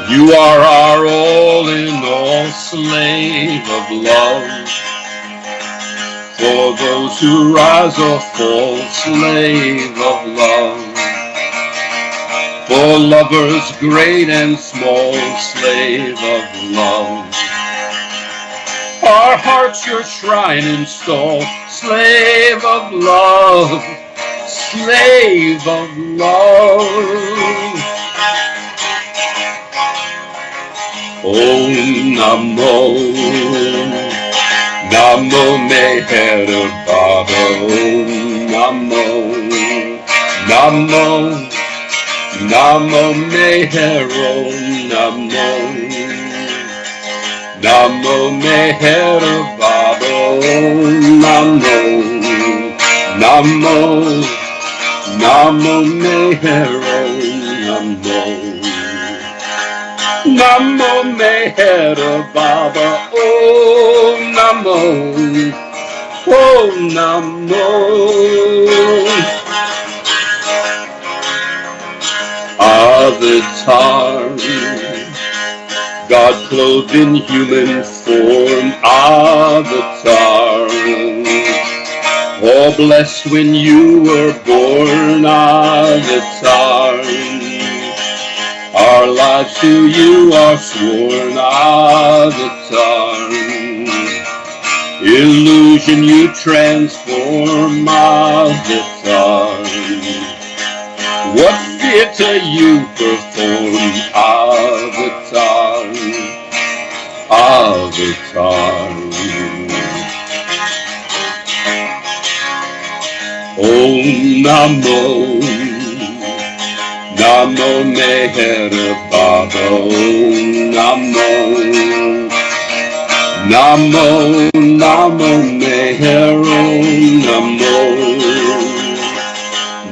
You are our all in all, slave of love. For those who rise or fall, slave of love. For lovers great and small, slave of love. Our hearts your shrine install, slave of love, slave of love. Om Namo, Namo Meher Baba. Om Namo, Namo, Namo Meher. Om Namo. Namo Meher Baba. Om Namo. Namo. Namo Meher. Om Namo. Namo Meher Baba. Om Namo. Om Namo. Avatar, God clothed in human form avatar. Oh, blessed when you were born, avatar. Our lives to you are sworn, avatar. Illusion you transform, avatar. What theater you perform, avatar, avatar. Om Namo, Namo Meher Baba, Om Namo, Namo, Namo Meher, Om Namo.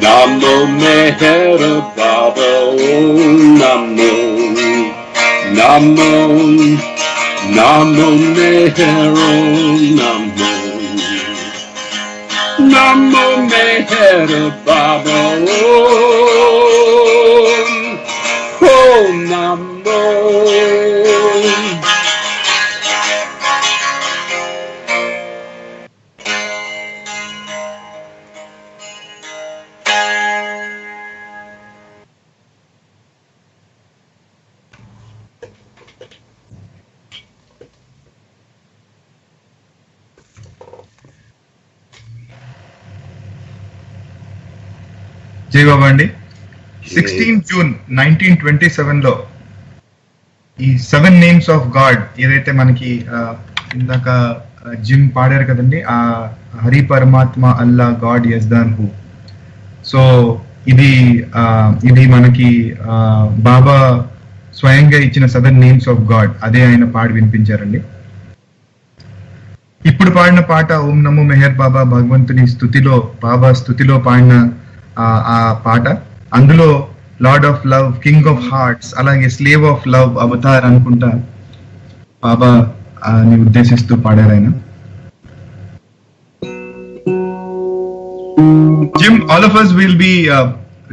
Namo Meher Baba, Om Namo, Namo, Namo Meher, Om Namo, Namo Meher Baba, Om Namo. జై బాబా అండి. 16 June 1927లో ఈ 7 names of God ఏదైతే మనకి ఇందాక gym పాడారు కదండి, ఆ హరి పరమాత్మ అల్లా గాడ్ యజ్దాన్ హూ. సో ఇది మనకి బాబా స్వయంగా ఇచ్చిన 7 నేమ్స్ ఆఫ్ గాడ్, అదే ఆయన పాడి వినిపించారండి. ఇప్పుడు పాడిన పాట ఓం నమో మెహర్ బాబా భగవంతుని స్తుతిలో, బాబా స్తుతిలో పాడిన ఆ పాట. అందులో lord of love, king of hearts, అలాగే స్లేవ్ ఆఫ్ లవ్ అవతార్ అనుకుంటా బాబా ని ఉద్దేశిస్తూ పాడారు ఆయన. Jim, all of us will be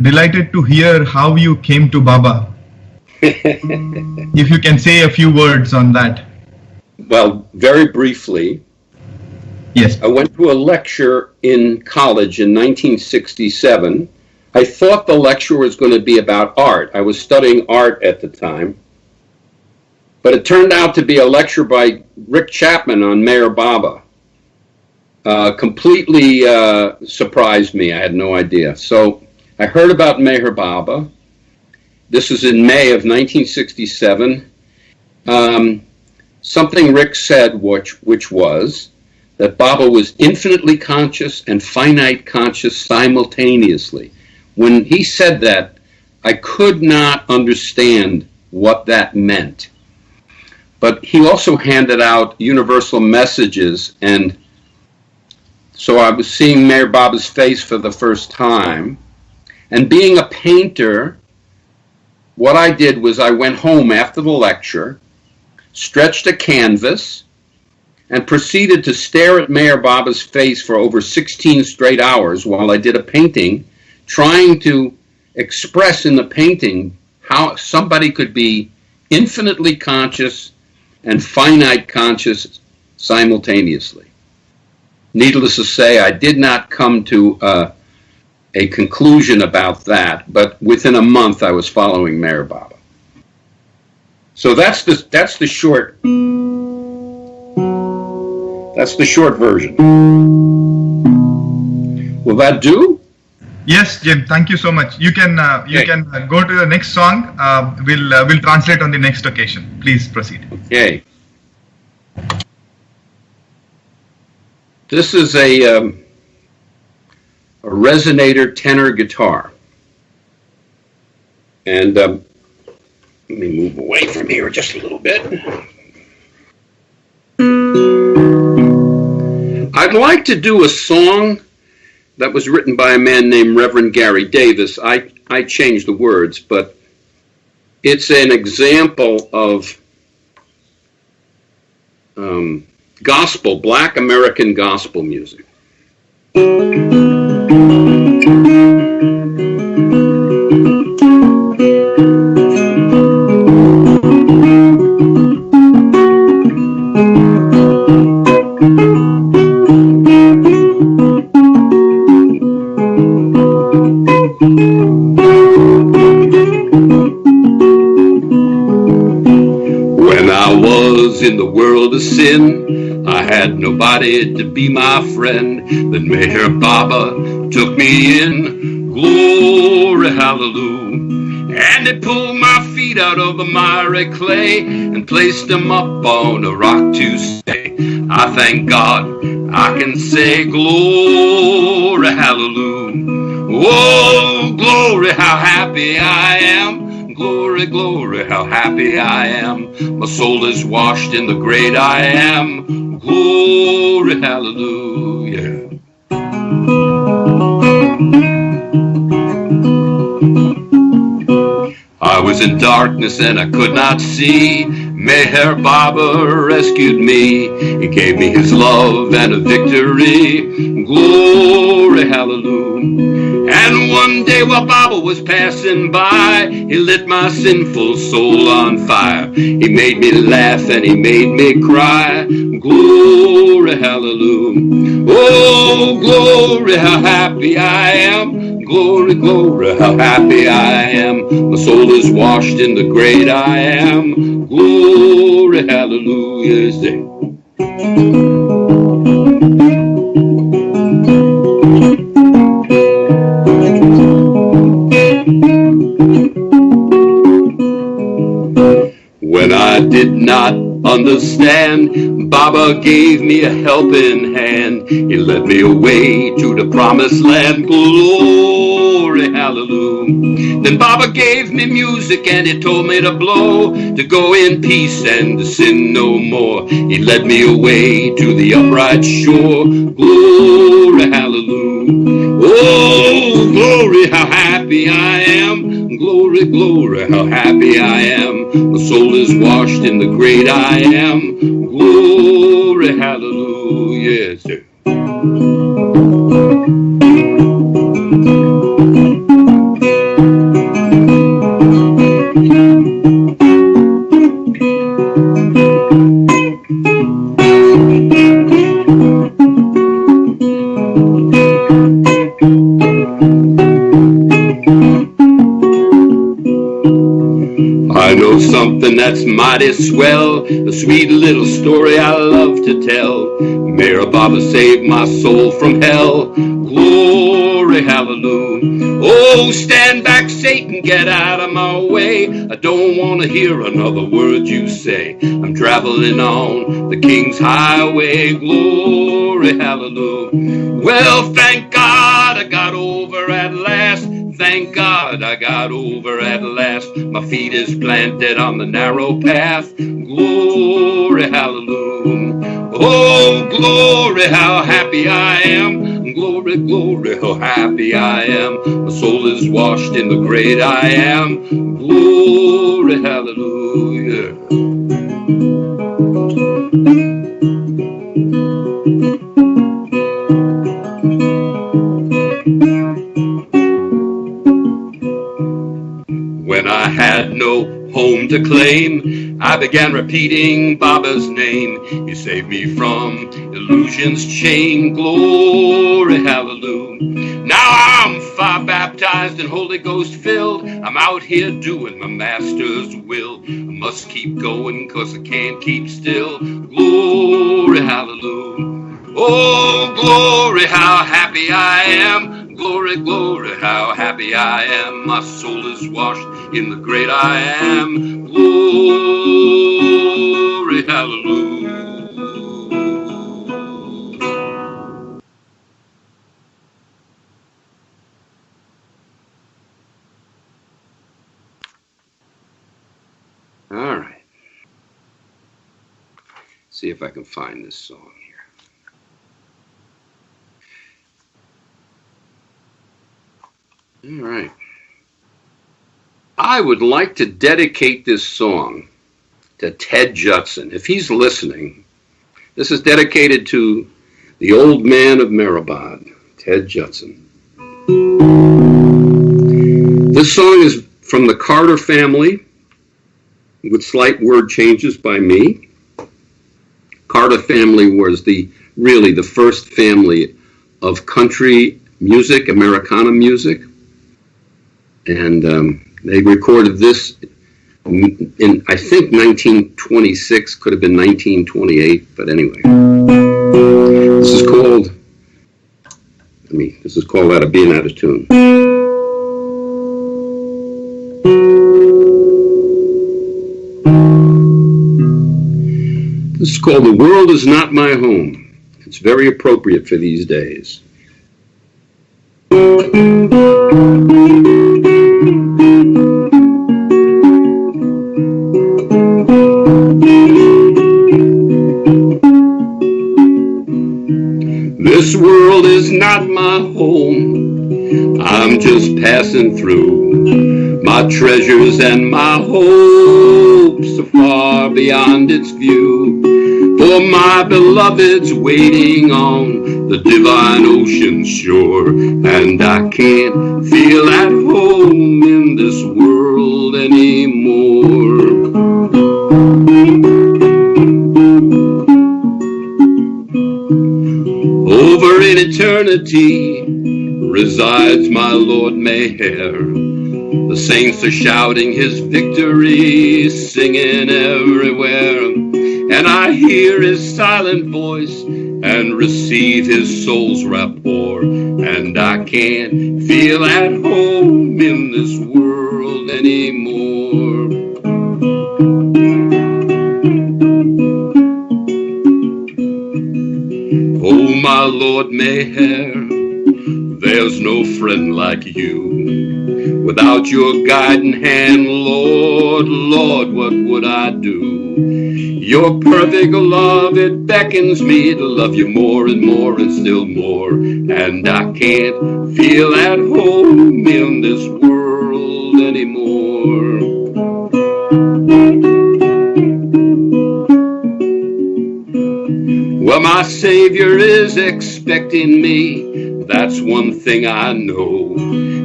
delighted to hear how you came to Baba. If you can say a few words on that. Well, very briefly. Yes. I went to a lecture in college in 1967. I thought the lecture was going to be about art. I was studying art at the time. But it turned out to be a lecture by Rick Chapman on Meher Baba. Completely surprised me. I had no idea. So I heard about Meher Baba. This was in May of 1967. Something Rick said, which was that Baba was infinitely conscious and finite conscious simultaneously. When he said that, I could not understand what that meant. But he also handed out universal messages, and so I was seeing Meher Baba's face for the first time. And being a painter, what I did was I went home after the lecture, stretched a canvas, and proceeded to stare at Meher Baba's face for over 16 straight hours while I did a painting, trying to express in the painting how somebody could be infinitely conscious and finite conscious simultaneously. Needless to say, I did not come to a conclusion about that, but within a month I was following Meher Baba. So that's the short version. Will that do? Yes, Jim. Thank you so much. You can go to the next song. We'll translate on the next occasion. Please proceed. Okay. This is a resonator tenor guitar, and let me move away from here just a little bit. I'd like to do a song that was written by a man named Reverend Gary Davis. I changed the words, but it's an example of gospel, Black American gospel music. in the world of sin. I had nobody to be my friend. Then Meher Baba took me in. Glory, hallelujah. And they pulled my feet out of the miry clay and placed them up on a rock to stay. I thank God I can say glory, hallelujah. Oh, glory, how happy I am. Glory, glory, how happy I am. My soul is washed in the great I am. Glory, hallelujah. I was in darkness and I could not see. Meher Baba rescued me. He gave me his love and a victory. Glory, hallelujah. And one day while Baba was passing by, he lit my sinful soul on fire. He made me laugh and he made me cry. Glory, hallelujah. Oh, glory, how happy I am. Glory, glory, how happy I am. My soul is washed in the great I am. Glory, hallelujah. Sing. When I did not understand, Baba gave me a helping hand. He led me away to the promised land. Glory, hallelujah. Then Baba gave me music and he told me to blow, to go in peace and to sin no more. He led me away to the upright shore. Glory, hallelujah. Oh, glory, how happy I am. Glory, glory, how happy I am. My soul is washed in the great I am. Glory, hallelujah. Yes, sir. I know something that's mighty swell, a sweet little story I love to tell. Meher Baba saved my soul from hell. Glory, hallelujah. Oh, stand back, Satan, get out of my way. I don't want to hear another word you say. I'm traveling on the King's highway. Glory, hallelujah. Well, thank God I got over at last. Thank God I got over at last. My feet is planted on the narrow path. Glory, hallelujah. Oh, glory, how happy I am. Glory, glory, how happy I am. My soul is washed in the great I am. Glory, hallelujah. When I had no home to claim, I began repeating Baba's name. He saved me from illusion's chain. Glory, hallelujah. Now I'm fire baptized and Holy Ghost filled. I'm out here doing my master's will. I must keep going 'cause I can't keep still. Glory, hallelujah. Oh, glory, how happy I am. Glory, glory, how happy I am. My soul is washed in the great I am. Glory, hallelujah. All right. See if I can find this song here. All right. I would like to dedicate this song to Ted Judson. If he's listening, this is dedicated to the old man of Hyderabad, Ted Judson. This song is from the Carter family, with slight word changes by me. Carter family was really the first family of country music, Americana music. And they recorded this in, I think 1926, could have been 1928, but anyway. This is called, Out of Being Out of Tune. This is called The World Is Not My Home. It's very appropriate for these days. This world is not my home. I'm just passing through. My treasures and my hopes are far beyond its view. For my beloved's waiting on the divine ocean's shore, and I can't feel at home in this world anymore. Over in eternity resides my Lord Meher. The saints are shouting his victory, singing everywhere. And I hear his silent voice and receive his soul's rapport. And I can't feel at home in this world anymore. Oh, my Lord Meher, there's no friend like you. Without your guiding hand, Lord, Lord, what would I do? Your perfect love, it beckons me to love you more and more and still more. And I can't feel at home in this world anymore. Well, my Savior is expecting me, that's one thing I know,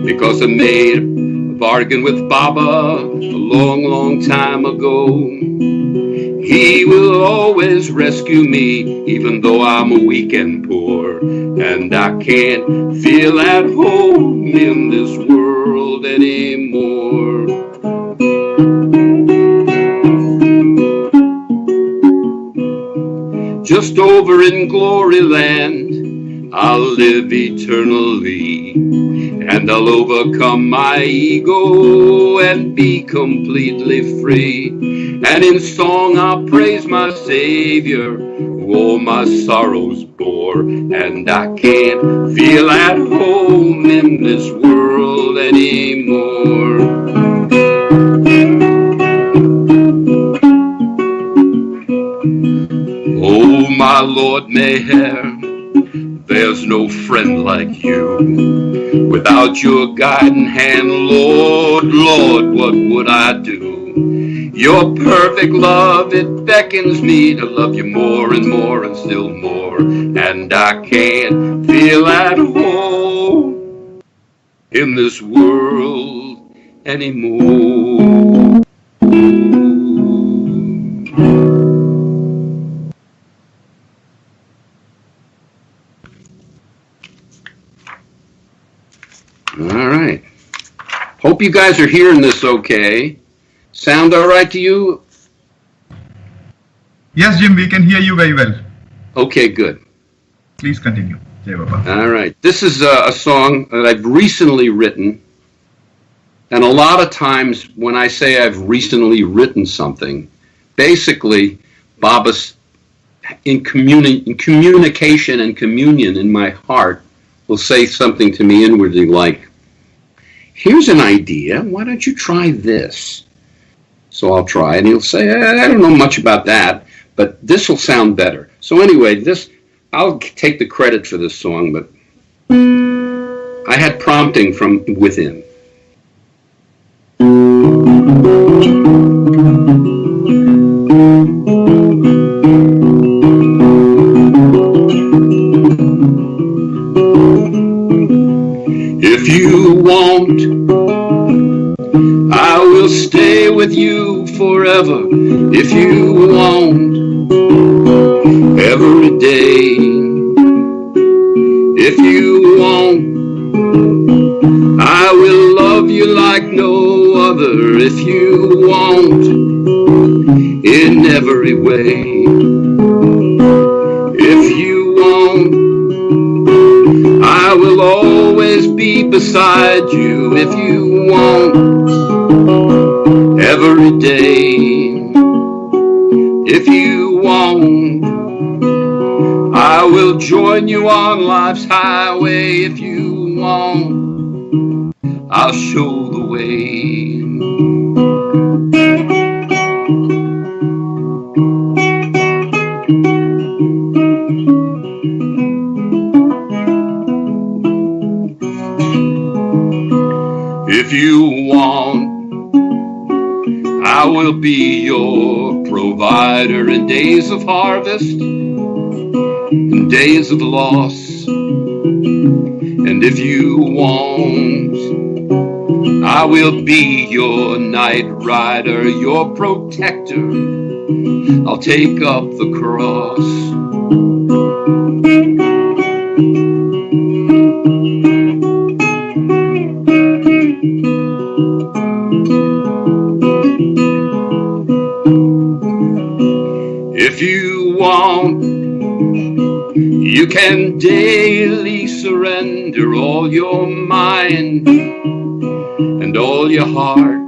because I made a bargain with Baba a long, long time ago. He will always rescue me, even though I'm weak and poor, and I can't feel at home in this world anymore. Just over in glory land, I'll live eternally, and I'll overcome my ego and be completely free. And in song I'll praise my Savior, who all my sorrows bore. And I can't feel at home in this world anymore. Oh, my Lord Meher, there's no friend like you. Without your guiding hand, Lord, Lord, what would I do? Your perfect love, it beckons me to love you more and more and still more. And I can't feel at home in this world anymore. All right. Hope you guys are hearing this okay. Sound all right to you? Yes, Jim, we can hear you very well. Okay, good. Please continue. Jai Baba. All right. This is a song that I've recently written. And a lot of times when I say I've recently written something, basically Baba's in communication and communion in my heart will say something to me inwardly like, here's an idea, why don't you try this? So I'll try, and he'll say, I don't know much about that, but this will sound better. So anyway, I'll take the credit for this song, but I had prompting from within. If you want, I will stay with you forever. If you want, every day. If you want, I will love love you like no other if you want, in every way. If you want, I will always be beside you. If you want, every day. If you want, I will join you on life's highway. If you want, I'll show the way. If you want, I will be your provider in days of harvest, in days of loss. And if you want, I will be your night rider, your protector. I'll take up the cross. If you want, you can daily surrender all your mind and all your heart.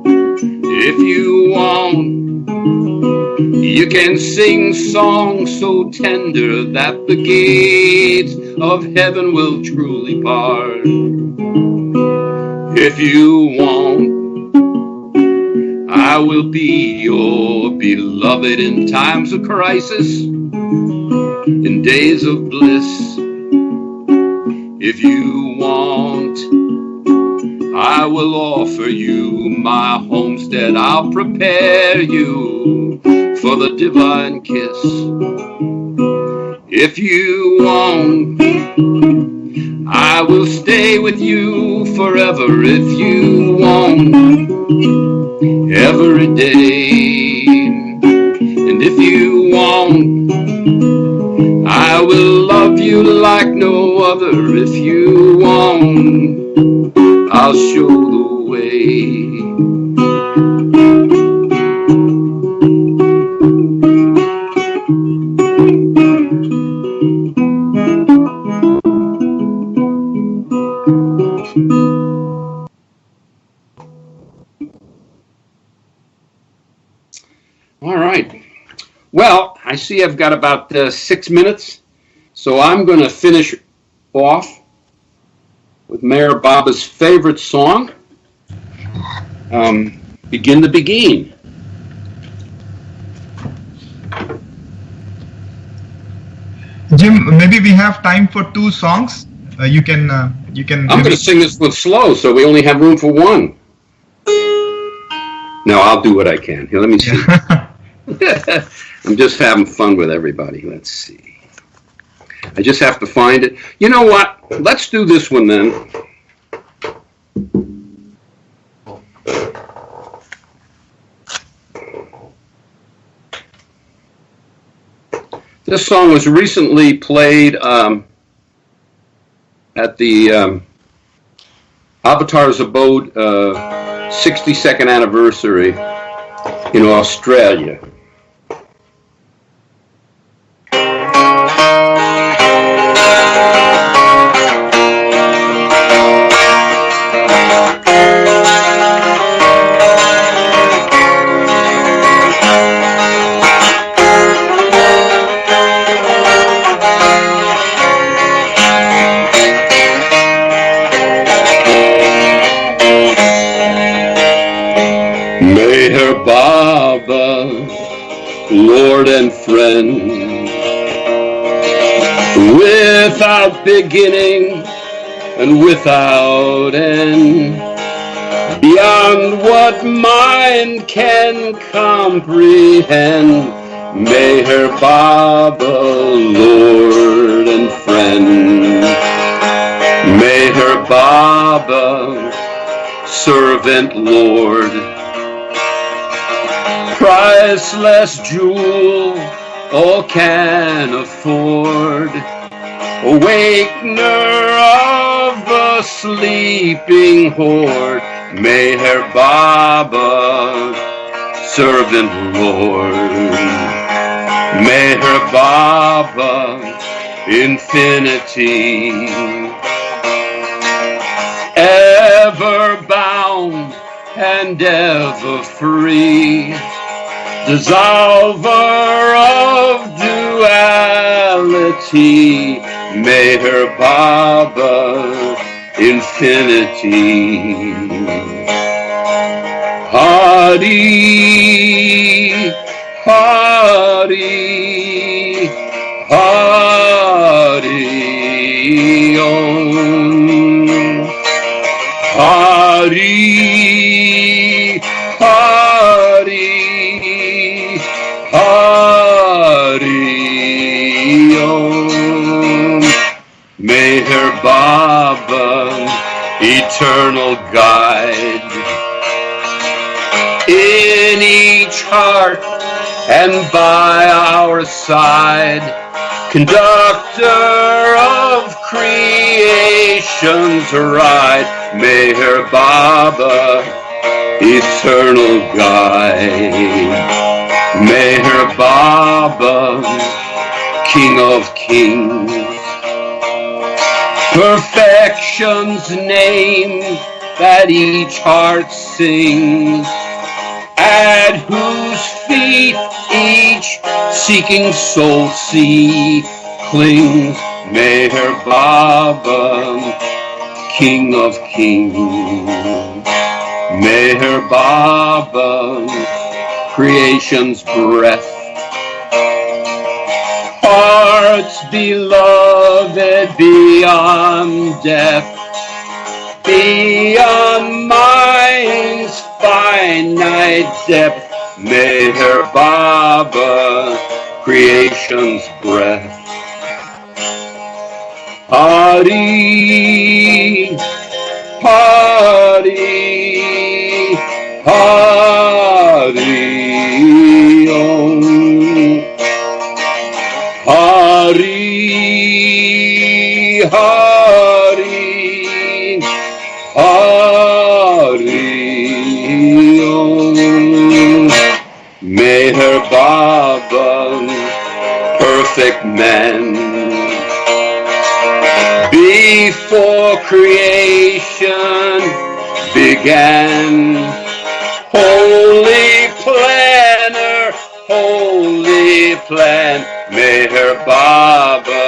If you want, you can sing songs so tender that the gates of heaven will truly part. If you want, I will be your beloved in times of crisis, in days of bliss. If you want, I will offer you my homestead. I'll prepare you for the divine kiss. If you want, I will stay with you forever. If you want, every day. And if you want, I will love you like no other. If you want, I'll show the way. All right. Well, I see I've got about 6 minutes, so I'm going to finish off with Mayor Baba's favorite song, Begin the Beguine. Jim, maybe we have time for 2 songs. You can. I'm going to sing this one slow, so we only have room for one. No, I'll do what I can. Here, let me see. I'm just having fun with everybody. Let's see. I just have to find it. You know what? Let's do this one then. This song was recently played at the Avatar's Abode 62nd anniversary in Australia. Baba, Lord and friend, without beginning and without end, beyond what mind can comprehend. Meher Baba, Lord and friend, Meher Baba, servant Lord, priceless jewel all can afford, awakener of the sleeping horde, Meher Baba, servant Lord. Meher Baba, infinity, ever bound and ever free, dissolver of duality, Meher Baba, infinity. Hari, Hari, Hari Om. Hari, Hari, Hari Om. Meher Baba, eternal guide, in each heart and by our side, conductor of creation's ride, Meher Baba, eternal guide. Meher Baba, King of kings, perfection's name that each heart sings, at whose feet each seeking soul clings, Meher Baba, King of kings. Meher Baba, creation's breath, hearts beloved beyond death, beyond mind's finite depth, Meher Baba, creation's breath. Hari, Hari, Hari Om. Hari, Hari, Hari Om. Meher Baba, perfect man, before creation began, holy planner, holy plan, Meher Baba,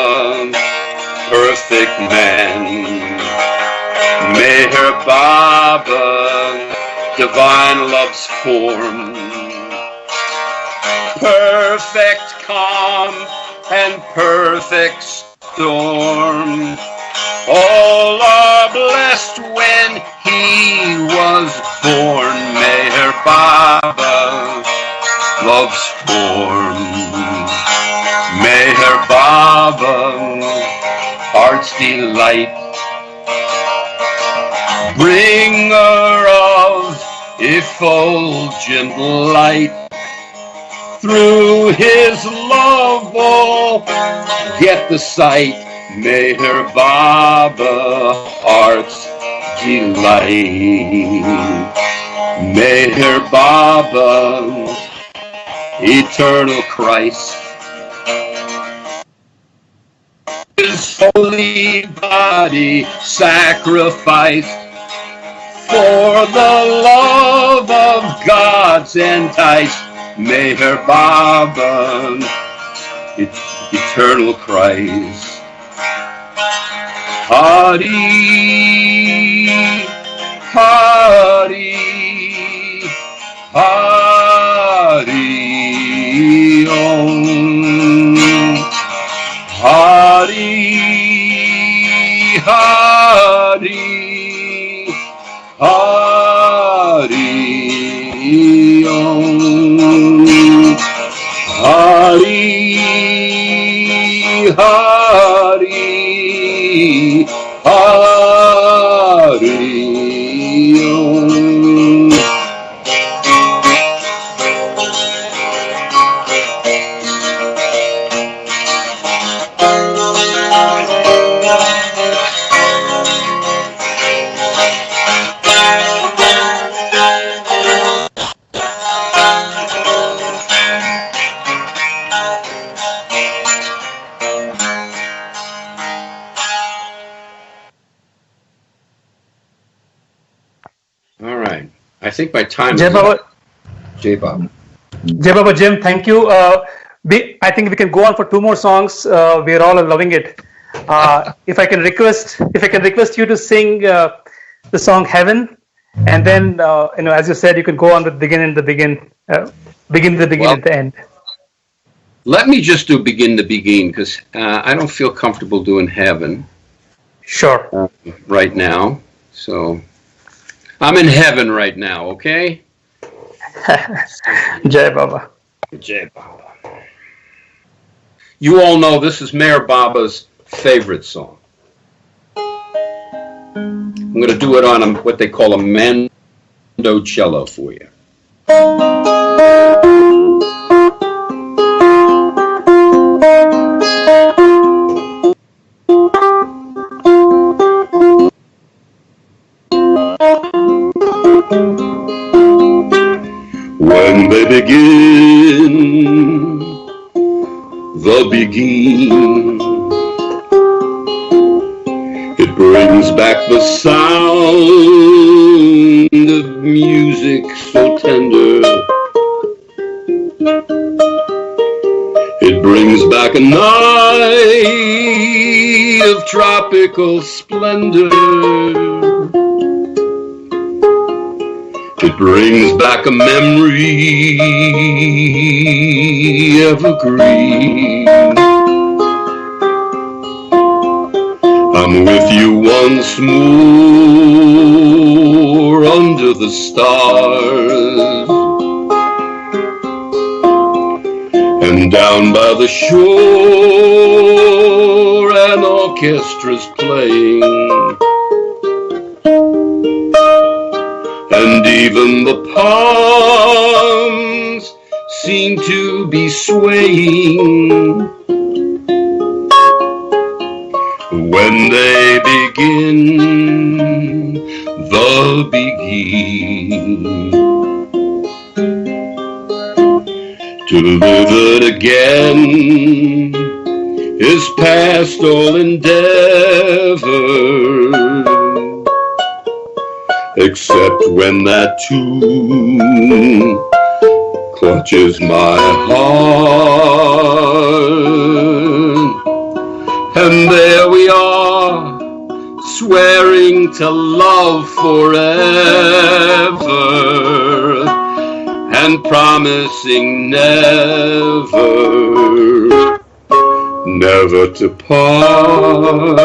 perfect man. Meher Baba, divine love's form, perfect calm and perfect storm. All are blessed when he was born, Meher Baba, love's form. Meher Baba, heart's delight, bringer of effulgent light. Through his love all get the sight, Meher Baba, heart's delight. Meher Baba, eternal Christ, his holy body sacrificed for the love of God's enticed, Meher Baba, eternal Christ. Hari, Hari, Hari Om. Hari, Hari, Hari Om. Hari, Hari, Hari Om. I think my time Jai is Baba. up. Jai Baba. Jai Baba, Jim, thank you. I think we can go on for 2 more songs. We are all loving it. If I can request you to sing the song "Heaven," and then as you said, you can go on with begin at the end. Let me just do begin the begin, because I don't feel comfortable doing heaven. Sure. Right now, so I'm in heaven right now. Okay. Jai Baba. Jai Baba. You all know this is Mayor Baba's favorite song. I'm going to do it on what they call a mando cello for you. When they begin the begin, it brings back the sound of music so tender. It brings back a night of tropical splendor. It brings back a memory evergreen. I'm with you once more under the stars, and down by the shore an orchestra's playing. And even the palms seem to be swaying when they begin the begin. To live it again is past all endeavor, except when that tune clutches my heart. And there we are, swearing to love forever, and promising never to part.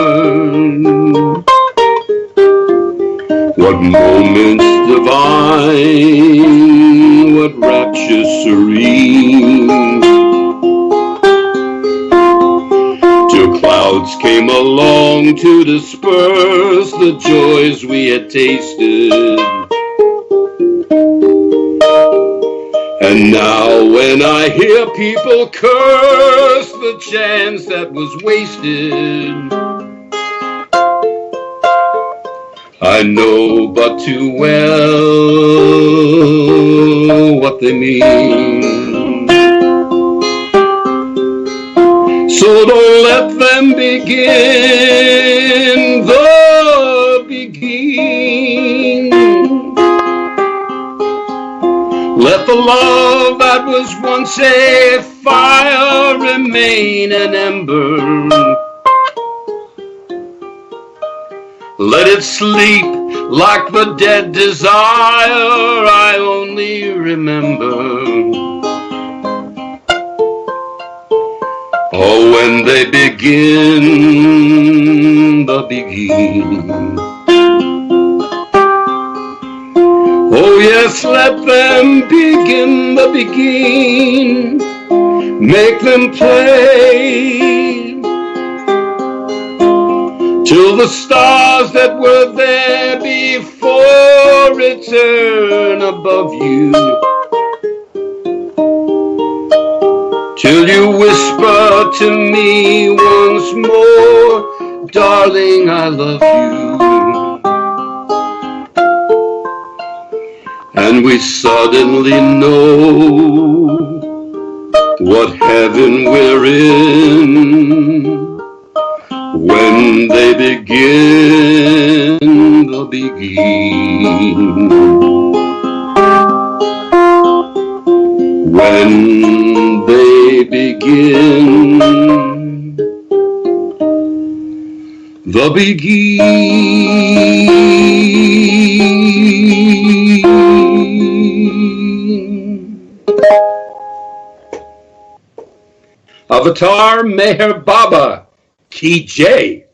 What moments divine, what rapture serene, till clouds came along to disperse the joys we had tasted. And now when I hear people curse the chance that was wasted, I know but too well what they mean. So don't let them begin the begin. Let the love that was once a fire remain an ember. Let it sleep like the dead desire I only remember. Oh, when they begin the begin. Oh yes, let them begin the begin. Make them play till the stars that were there before return above you, till you whisper to me once more, darling, I love you. And we suddenly know what heaven we're in, when they begin the begin. when they begin. The Avatar Meher Baba Ki Jai.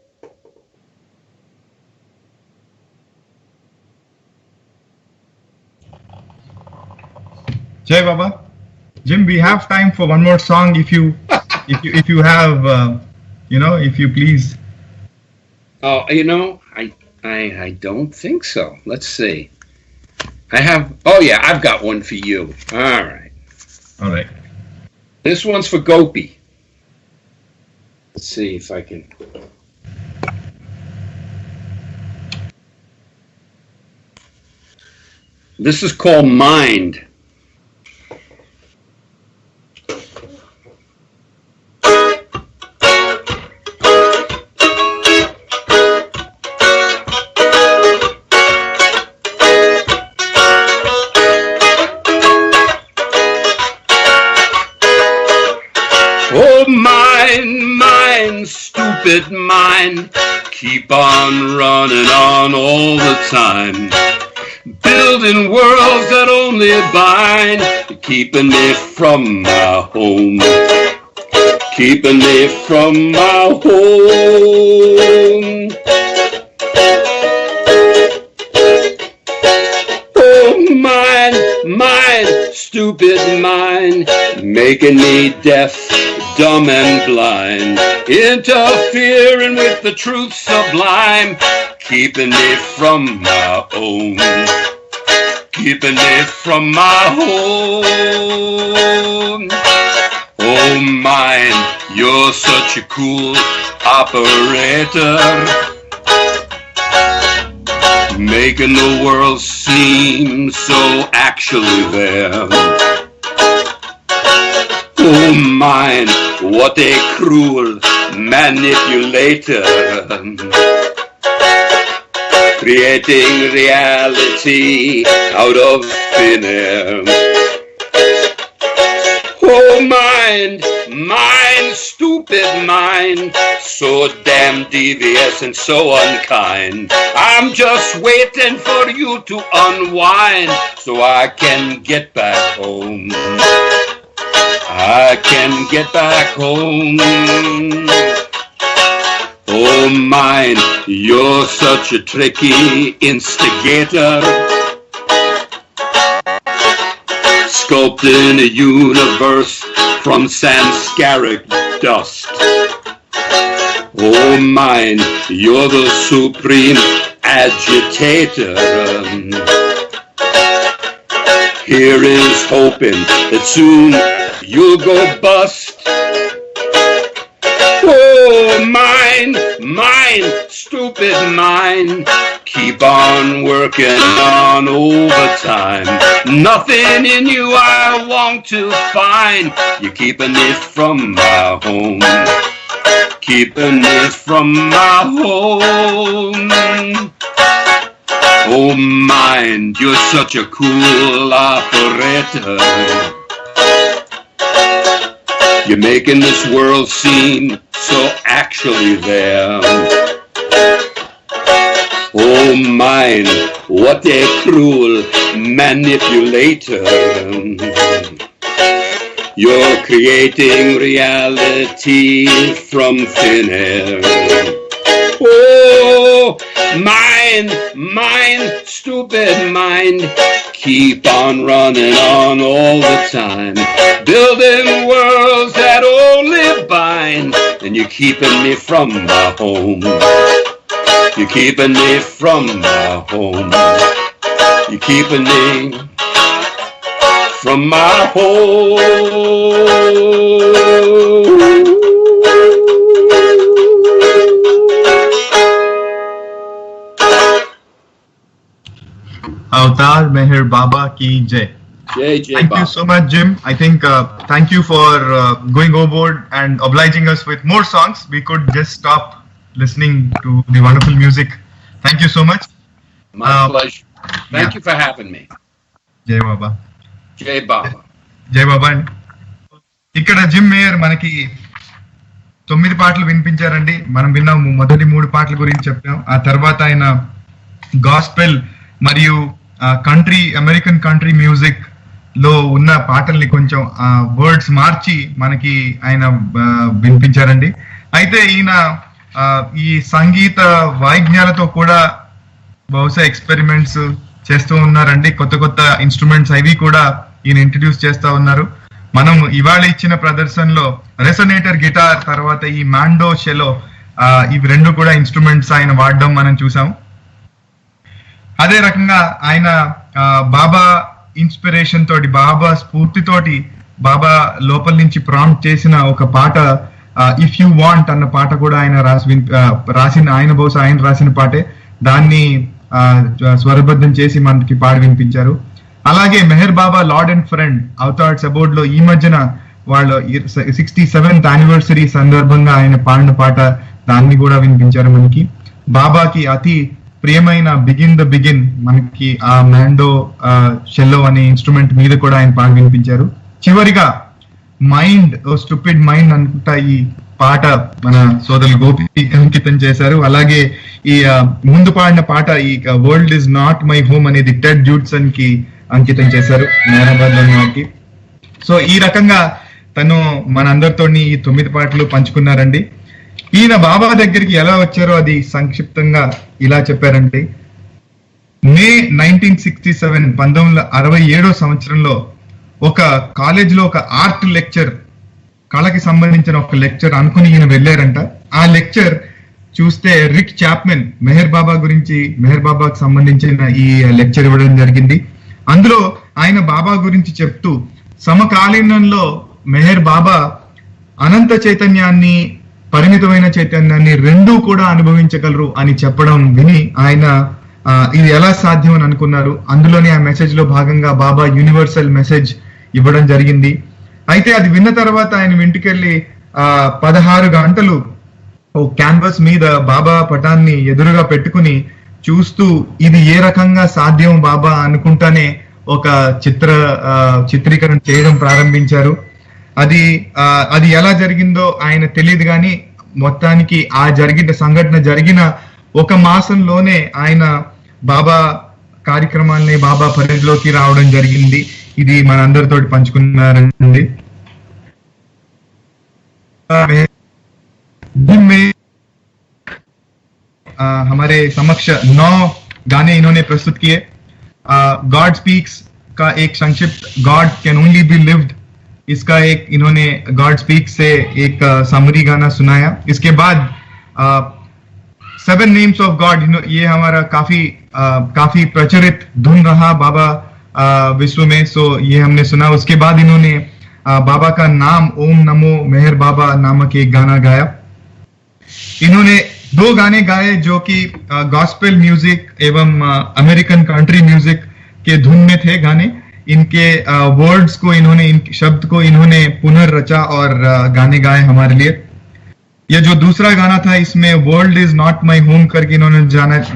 Jai Baba. Jim, we have time for one more song if you have if you please. Oh, I don't think so. Let's see. I've got one for you. All right. All right. This one's for Gopi. Let's see if I can. This is called Mind. Stupid mind, keep on running on all the time, building worlds that only bind, keeping me from my home, keeping me from my home. Oh, mind, stupid mind, making me deaf, dumb and blind, interfering with the truth sublime, keeping me from my own, keeping me from my home. Oh, mind, you're such a cool operator, making the world seem so actually there. Oh, mind, what a cruel manipulator, creating reality out of thin air. Oh, mind, stupid mind, so damn devious and so unkind. I'm just waiting for you to unwind so I can get back home. I can get back home. Oh, mind, you're such a tricky instigator, sculpting a universe from Sanskaric dust. Oh, mind, you're the supreme agitator. Here is hoping that soon you'll go bust. Oh, mind, stupid mind, keep on working on overtime. Nothing in you I want to find. You're keeping me from my home, keeping me from my home. Oh, mind, you're such a cool operator, you're making this world seem so actually there. Oh, mind, what a cruel manipulator. You're creating reality from thin air. Oh, mind, stupid mind, keep on running on all the time, building worlds that only bind, and you're keeping me from my home. You're keeping me from my home. You're keeping me from my home. Avatar Meher Baba Ki Jai. Thank you so much, Jim. I think thank you for going overboard and obliging us with more songs. We could just stop listening to the wonderful music. Thank you so much. My pleasure. Thank you for having me. Jai Baba. Jai Baba. Jai Baba. ఇక్కడ gym mayor మనకి 9 పాటలు వినిపించారండి. మనం విన్నాం మొదటి 3 పాటల గురించి చెప్పాం. ఆ తర్వాత ఆయన గాస్పెల్ మరియు కంట్రీ, అమెరికన్ కంట్రీ మ్యూజిక్ లో ఉన్న పాటల్ని కొంచెం వర్డ్స్ మార్చి మనకి ఆయన వినిపించారండి. అయితే ఈయన ఈ సంగీత వాయిద్యాలతో కూడా బహుశా ఎక్స్పెరిమెంట్స్ చేస్తూ ఉన్నారండి. కొత్త కొత్త ఇన్స్ట్రుమెంట్స్ అవి కూడా ఈయన ఇంట్రడ్యూస్ చేస్తా ఉన్నారు. మనం ఇవాళ ఇచ్చిన ప్రదర్శనలో రెసొనేటర్ గిటార్, తర్వాత ఈ మాండో షెలో, ఇవి 2 కూడా ఇన్స్ట్రుమెంట్స్ ఆయన వాడడం మనం చూసాం. అదే రకంగా ఆయన బాబా ఇన్స్పిరేషన్ తోటి, బాబా స్ఫూర్తితోటి, బాబా లోపల నుంచి ప్రాంప్ట్ చేసిన ఒక పాట ఇఫ్ యూ వాంట్ అన్న పాట కూడా ఆయన రాసిన ఆయన బహుశా ఆయన రాసిన పాటే. దాన్ని స్వరబద్ధం చేసి మనకి పాడి వినిపించారు. అలాగే Meher Baba lord and friend avatars about లో ఈ మధ్యన వాళ్ళ 67th యానివర్సరీ సందర్భంగా ఆయన పాడిన పాట, దాన్ని కూడా వినిపించారు మనకి. బాబాకి అతి ప్రియమైన బిగిన్ ద బిగిన్ మనకి ఆ మాండో షెల్లో అనే ఇన్స్ట్రుమెంట్ మీద కూడా ఆయన పాట వినిపించారు. చివరిగా మైండ్, స్టూపిడ్ మైండ్ అనుకుంటా ఈ పాట మన సోదరులు గోపి అంకితం చేశారు. అలాగే ఈ ముందు పాడిన పాట ఈ world is not my home అనేది టెడ్ జూడ్సన్ కి అంకితం చేశారు హైదరాబాద్ లోకి. సో ఈ రకంగా తను మనందరితో ఈ 9 పాటలు పంచుకున్నారండి. ఈయన బాబా దగ్గరికి ఎలా వచ్చారో అది సంక్షిప్తంగా ఇలా చెప్పారండి. మే 1967 1967 సంవత్సరంలో ఒక కాలేజ్ లో ఒక ఆర్ట్ లెక్చర్, కళకి సంబంధించిన ఒక లెక్చర్ అనుకుని ఈయన వెళ్ళారంట. ఆ లెక్చర్ చూస్తే రిక్ చాప్మెన్ మెహర్ బాబా గురించి, మెహర్ బాబాకి సంబంధించిన ఈ లెక్చర్ ఇవ్వడం జరిగింది. అందులో ఆయన బాబా గురించి చెప్తూ సమకాలీనంలో మెహర్ బాబా అనంత చైతన్యాన్ని, పరిమితమైన చైతన్యాన్ని 2 కూడా అనుభవించగలరు అని చెప్పడం విని ఆయన ఇది ఎలా సాధ్యం అని అనుకున్నారు. అందులోనే ఆ మెసేజ్ లో భాగంగా బాబా యూనివర్సల్ మెసేజ్ ఇవ్వడం జరిగింది. అయితే అది విన్న తర్వాత ఆయన ఇంటికెళ్ళి 16 గంటలు ఓ క్యాన్వాస్ మీద బాబా పటాన్ని ఎదురుగా పెట్టుకుని చూస్తూ ఇది ఏ రకంగా సాధ్యం బాబా అనుకుంటానే ఒక చిత్రీకరణ చేయడం ప్రారంభించారు. అది ఎలా జరిగిందో ఆయన తెలియదు కానీ మొత్తానికి ఆ సంఘటన జరిగిన 1 మాసంలోనే ఆయన బాబా కార్యక్రమాల్ని, బాబా పరిధిలోకి రావడం జరిగింది. ఇది మనందరితో పంచుకున్నారండి. हमारे समक्ष 9 गाने इन्होंने प्रस्तुत किए. गॉड स्पीक्स का एक संक्षिप्त God can only be lived, इसका एक इन्होंने गॉड स्पीक्स से एक समरी गाना सुनाया. इसके बाद 7 नेम्स ऑफ गॉड, ये हमारा काफी प्रचलित धुन रहा बाबा विश्व में, सो ये हमने सुना. उसके बाद इन्होंने बाबा का नाम ओम नमो मेहर बाबा नामक एक गाना गाया. इन्होंने 2 गाने गाए जो कि गॉस्पेल म्यूजिक एवं अमेरिकन कंट्री म्यूजिक के धुन में थे गाने. इनके वर्ड्स को इन्होंने, इनके शब्द को इन्होंने पुनर्रचा और गाने गाए हमारे लिए. ये जो दूसरा गाना था इसमें world is not my home करके इन्होंने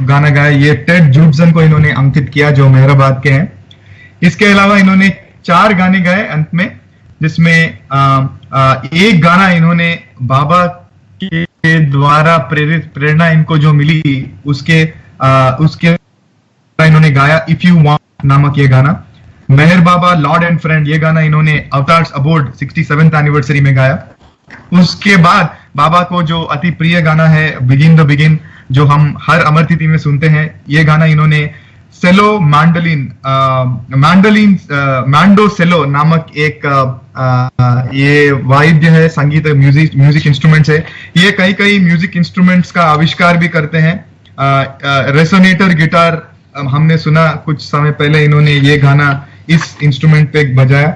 गाना गाया. ये टेड जूडसन को इन्होंने अंकित किया जो हैदराबाद के हैं. इसके अलावा इन्होंने 4 गाने गाए अंत में, जिसमें एक गाना इन्होंने बाबा के द्वारा प्रेरणा इनको जो मिली उसके इन्होंने गाया इफ यू वांट नामक ये गाना. मेहर बाबा लॉर्ड एंड फ्रेंड ये गाना इन्होंने अवतार्स अबोर्ड 67th एनिवर्सरी में गाया. उसके बाद बाबा को जो अति प्रिय गाना है बिगिन द बिगिन, जो हम हर अमर तिथि में सुनते हैं, ये गाना इन्होंने सेलो मांडो सेलो नामक एक ये वाद्य है, संगीत म्यूजिक इंस्ट्रूमेंट्स है. ये कई म्यूजिक इंस्ट्रूमेंट्स का आविष्कार भी करते हैं. रेसोनेटर गिटार हमने सुना कुछ समय पहले, इन्होंने ये गाना इस इंस्ट्रूमेंट पे बजाया.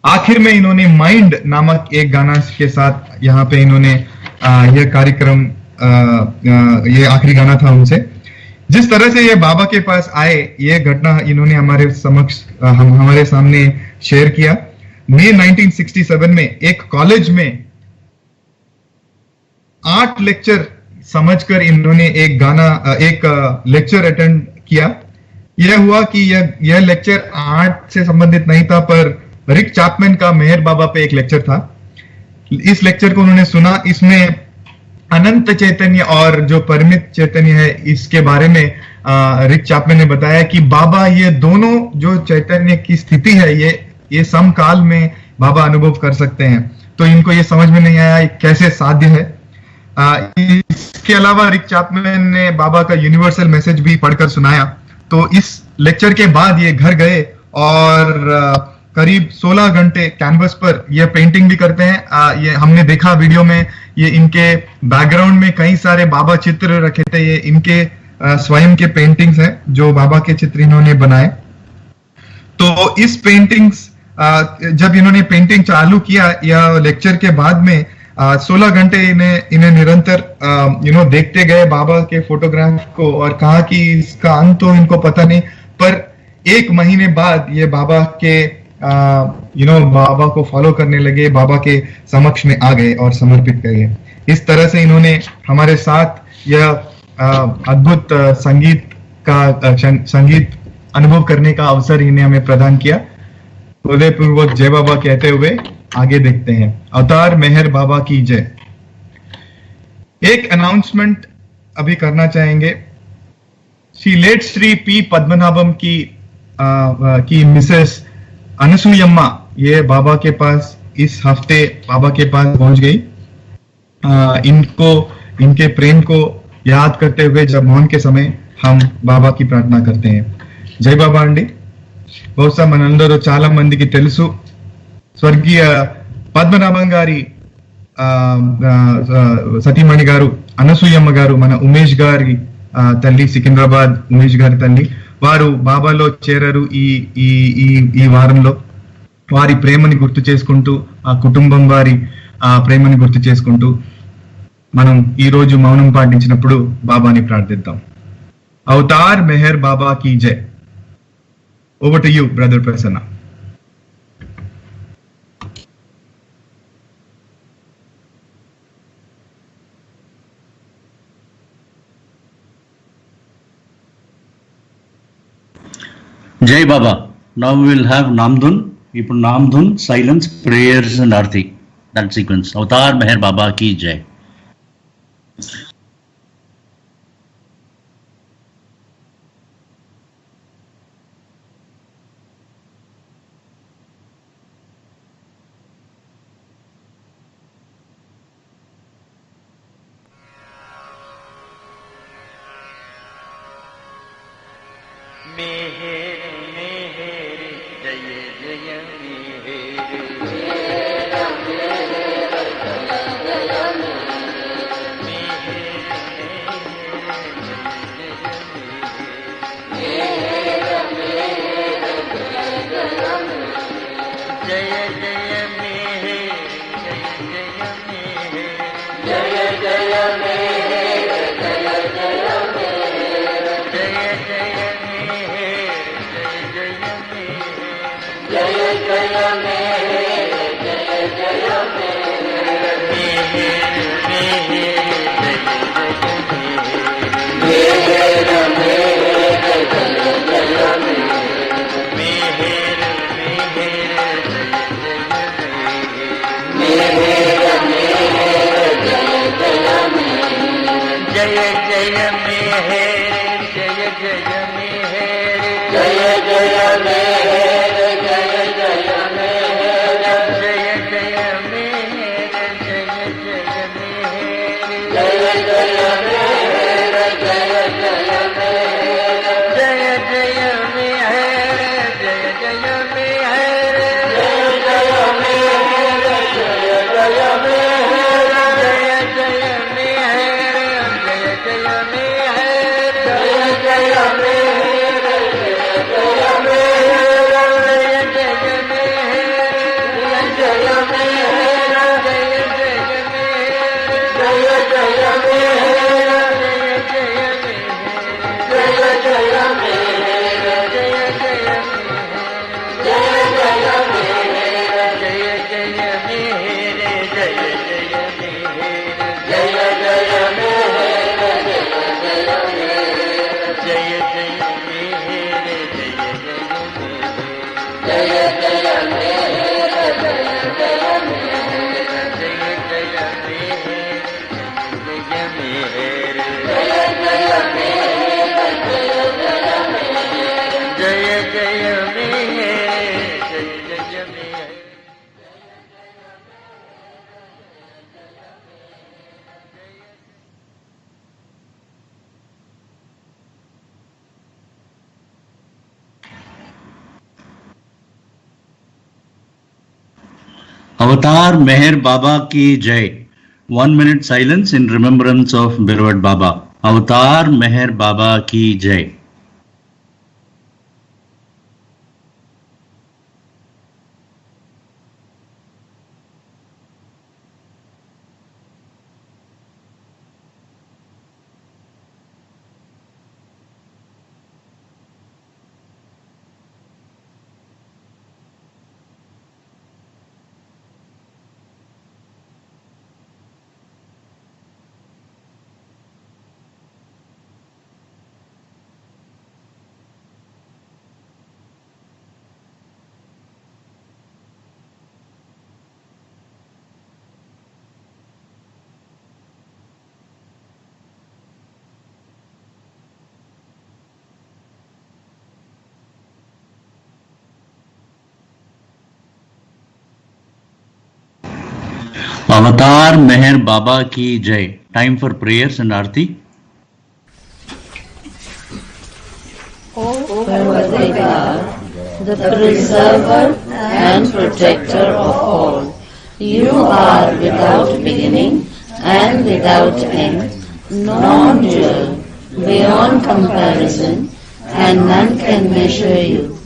आखिर में इन्होंने माइंड नामक एक गाना के साथ यहाँ पे इन्होंने यह कार्यक्रम, ये आखिरी गाना था उनसे. जिस तरह से ये बाबा के पास आए, ये घटना इन्होंने हमारे सामने शेयर किया. मई 1967 में एक कॉलेज में आर्ट लेक्चर समझकर इन्होंने एक लेक्चर अटेंड किया. यह हुआ कि यह लेक्चर आर्ट से संबंधित नहीं था, पर रिक चैपमैन का मेहर बाबा पे एक लेक्चर था। इस लेक्चर को उन्होंने सुना। इसमें अनंत चैतन्य और जो परिमित चैतन्य है इसके बारे में रिक चैपमैन ने बताया कि बाबा ये दोनों जो चैतन्य की स्थिति है ये समकाल में बाबा अनुभव कर सकते हैं। तो इनको ये समझ में नहीं आया कैसे साध्य है। इसके अलावा रिक चैपमैन ने बाबा का यूनिवर्सल मैसेज भी पढ़कर सुनाया। तो इस लेक्चर के बाद ये घर गए और करीब 16 घंटे कैनवस पर ये पेंटिंग भी करते हैं। ये हमने देखा वीडियो में, ये इनके बैकग्राउंड में कई सारे बाबा चित्र रखे थे। ये इनके स्वयं के पेंटिंग्स हैं जो बाबा के चित्र इन्होंने बनाए। तो इस पेंटिंग्स जब इन्होंने पेंटिंग चालू किया या लेक्चर के बाद में 16 घंटे इन्हें निरंतर देखते गए बाबा के फोटोग्राफ को और कहा कि इसका अंत तो इनको पता नहीं, पर 1 महीने बाद ये बाबा के बाबा को फॉलो करने लगे, बाबा के समक्ष में आ गए और समर्पित कर गए। इस तरह से इन्होंने हमारे साथ यह अद्भुत संगीत अनुभव करने का अवसर इन्हें हमें प्रदान किया। हृदयपूर्वक जय बाबा कहते हुए आगे देखते हैं। अवतार मेहर बाबा की जय। एक अनाउंसमेंट अभी करना चाहेंगे। लेट श्री पी पद्मनाभम की मिसेस अनसुयम्मा ये बाबा के पास इस हफ्ते बाबा के पास पहुंच गई। इनके प्रेम को याद करते हुए जब मौन के समय हम बाबा की प्रार्थना करते हैं। जय बाबा अंडी। బహుశా మనందరూ చాలా మందికి తెలుసు స్వర్గీయ పద్మనాభం గారి సతీమణి గారు అనసూయమ్మ గారు మన ఉమేష్ గారి తల్లి, సికింద్రాబాద్ ఉమేష్ గారి తల్లి, వారు బాబాలో చేరారు ఈ వారంలో। వారి ప్రేమని గుర్తు చేసుకుంటూ ఆ కుటుంబం వారి ప్రేమని గుర్తు చేసుకుంటూ మనం ఈ రోజు మౌనం పాటించినప్పుడు బాబాని ప్రార్థిద్దాం। అవతార్ మెహర్ బాబా की जय। Over to you, Brother Prasanna. Jai Baba. Now we will have Naam Dhun. People Naam Dhun, silence, prayers and Arti. That sequence. Avatar Meher Baba ki Jai. जय जय मेहर Avatar Meher Baba Ki Jai. 1 minute silence in remembrance of Beloved Baba. Avatar Meher Baba Ki Jai. Avatar Meher Baba Ki Jai. Time for prayers and Arti. O God, the preserver and protector of all, you are without beginning and without end, non-dual, beyond comparison, and none can measure you.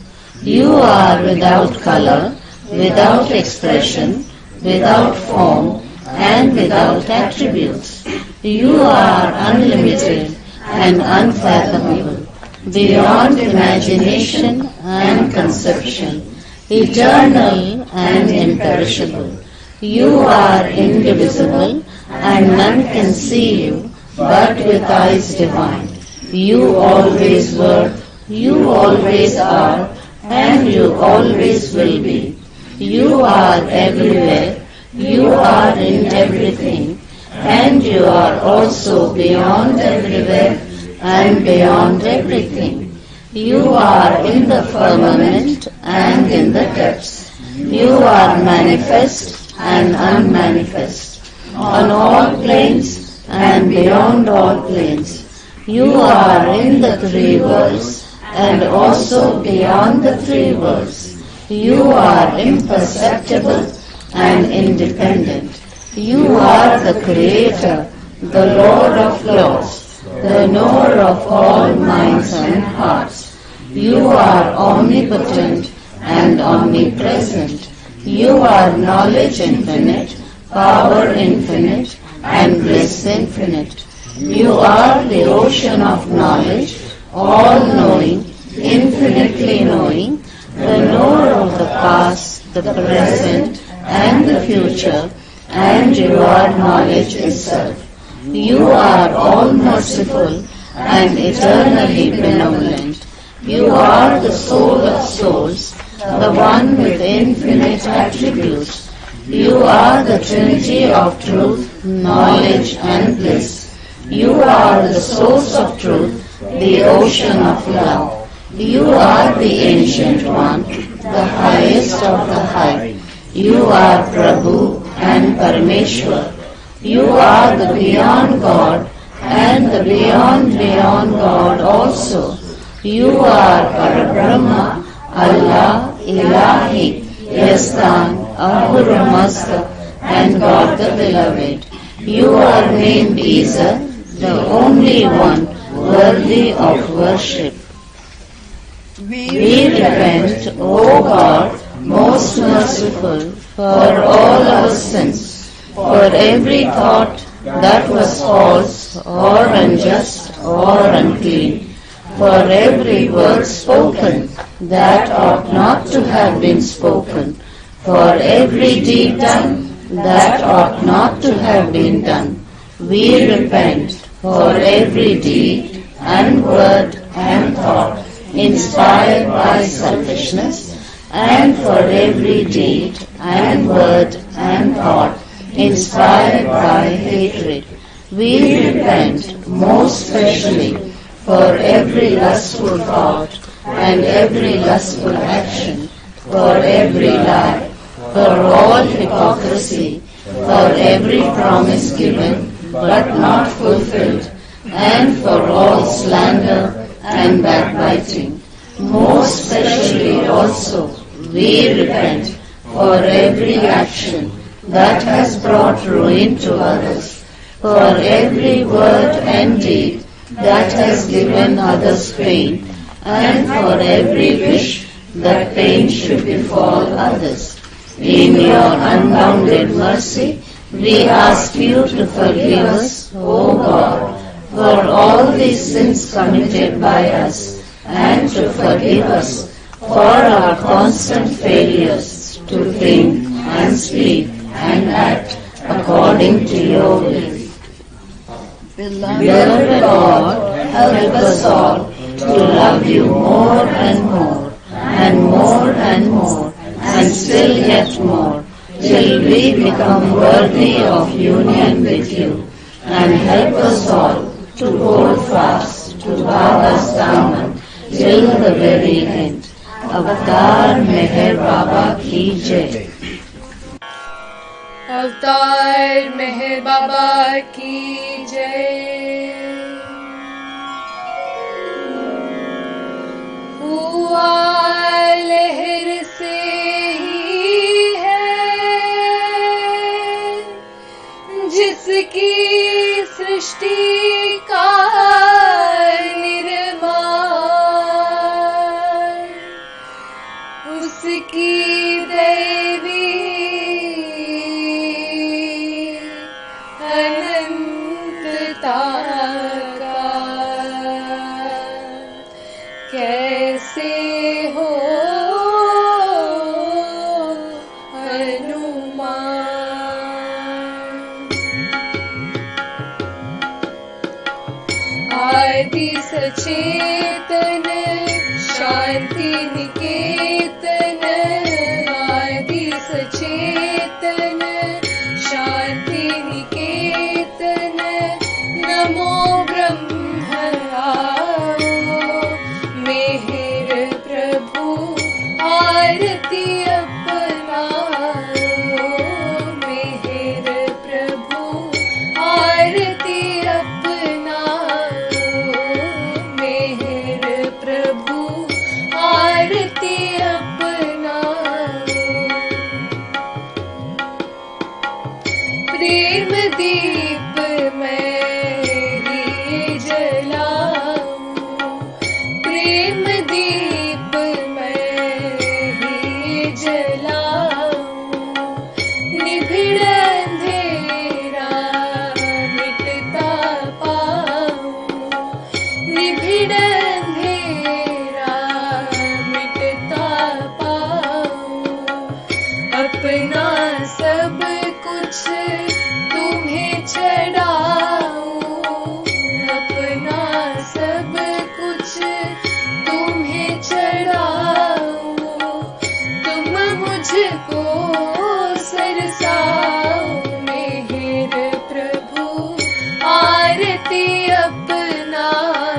You are without color, without expression, without form, and without attributes. You are unlimited and unfathomable, beyond imagination and conception, eternal and imperishable. You are indivisible, and none can see you but with eyes divine. You always were, you always are, and you always will be. You are everywhere, you are in everything, and you are also beyond everywhere and beyond everything. You are in the firmament and in the depths. You are manifest and unmanifest, on all planes and beyond all planes. You are in the three worlds and also beyond the three worlds. You are imperceptible and independent. You are the Creator, the Lord of Lords, the knower of all minds and hearts. You are omnipotent and omnipresent. You are knowledge infinite, power infinite, and bliss infinite. You are the ocean of knowledge, all-knowing, infinitely knowing, the knower of the past, the present, and the future, and you are knowledge itself. You are all-merciful and eternally benevolent. You are the soul of souls, the one with infinite attributes. You are the Trinity of truth, knowledge, and bliss. You are the source of truth, the ocean of love. You are the Ancient One, the highest of the high. You are Prabhu and Parameshwar. You are the beyond God and the beyond God also. You are Parabrahma, Allah, Ilahi, Yastan, Ahura Mazda, and God the Beloved. You are named Isa, the only one worthy of worship. We repent, O God, most merciful, for all our sins, for every thought that was false or unjust or unclean, for every word spoken that ought not to have been spoken, for every deed done that ought not to have been done. We repent for every deed and word and thought inspired by selfishness, and for every deed and word and thought inspired by hatred. We repent most specially for every lustful thought and every lustful action, for every lie, for all hypocrisy, for every promise given but not fulfilled, and for all slander and backbiting. Most especially also we repent for every action that has brought ruin to others, for every word and deed that has given others pain, and for every wish that pain should befall others. In your unbounded mercy, we ask you to forgive us, O God, for all these sins committed by us, and to forgive us for our constant failures to think and speak and act according to your will. Beloved Lord, help us all to love you more and more, and more and more, and still yet more, till we become worthy of union with you, and help us all to hold fast to Baba's daman till the very end. Avatar Meher Baba ki Jai. अवतार मेहर बाबा की जय। हुआ लहर से ही है जिसकी सृष्टि का निर्माण, उसकी दैवी अनंतता का कैसे हो अनुमान। आदि सचेतन शांति निकेतन, आदि सचेतन शांति निकेतन, नमो ब्रह्म आओ मेहर प्रभु आरती अपनाओ, मेहर प्रभु आरती अपनाओ, मेहर प्रभु आरती अपनाओ। प्रेम दीप मैं ही जलाऊं, प्रेम दीप मैं ही जलाऊं, निभिड़ अंधेरा मिटता पाऊं, निभिड़ अंधेरा मिटता पाऊं। अपना सब कुछ तुम्हें चढ़ाऊं, अपना सब कुछ तुम्हें चढ़ाऊं, तुम मुझको सरसाओ मेहर प्रभु आरती अपनाओ,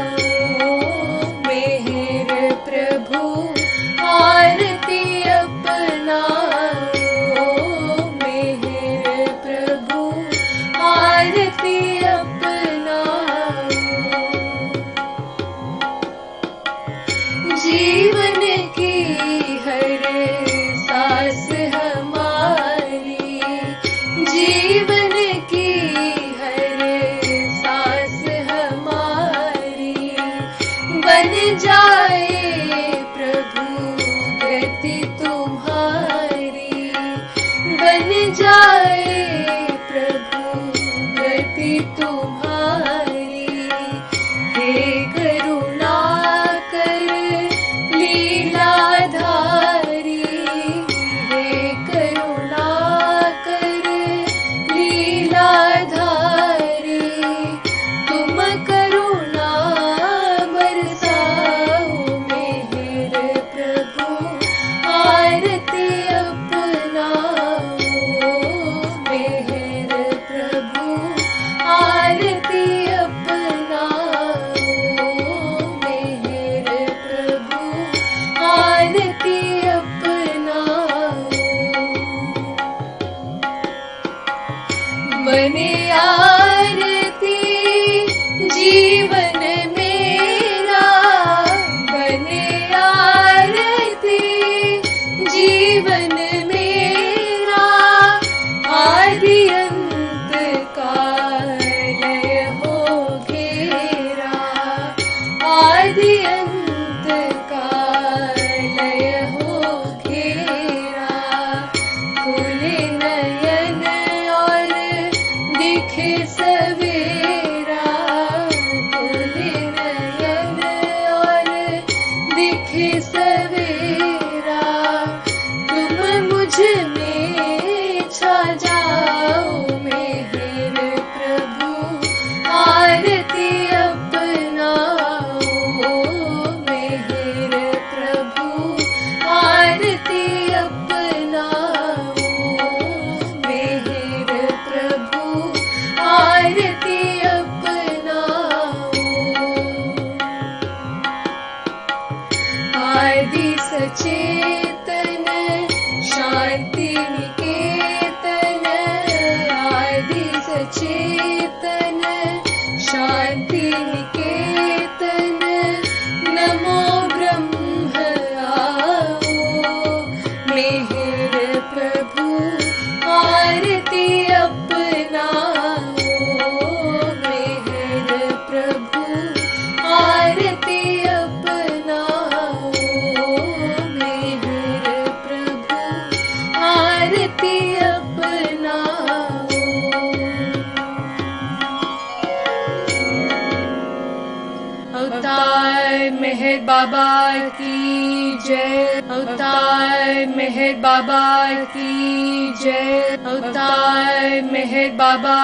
मेहर प्रभु आरती अपनाओ, मेहर प्रभु आरती अपनाओ। जीवन की हर सांस हमारी, जीवन की हर सांस हमारी बन जाए प्रभु गति तुम्हारी, बन जाए प्रभु गति तुम्हारी। हे करुणा कर लीलाधारी, हे करुणा कर लीलाधारी, तुम करुणा बरसाओ भी अंत का लय हो घेरा, खुले नयन और दिखे सवेरा, खुले नयन और दिखे सवेरा, तुम मुझ में छा जाओ मेहर प्रभु, आरती अपनाओ मेहर प्रभु, आरती अपनाओ मेहर प्रभु, आरती अपनाओ। आदि सचेतन शांति निकेतन, आदि सचेतन शांति निकेतन, नमो ब्रह्म आओ मेहर प्रभु, आरती अपनाओ मेहर प्रभु, आरती अपनाओ मेहर प्रभु, आरती अपनाओ। अवतार मेहर बाबा की जय, अवतार मेहर बाबा की जय, अवतार मेहर बाबा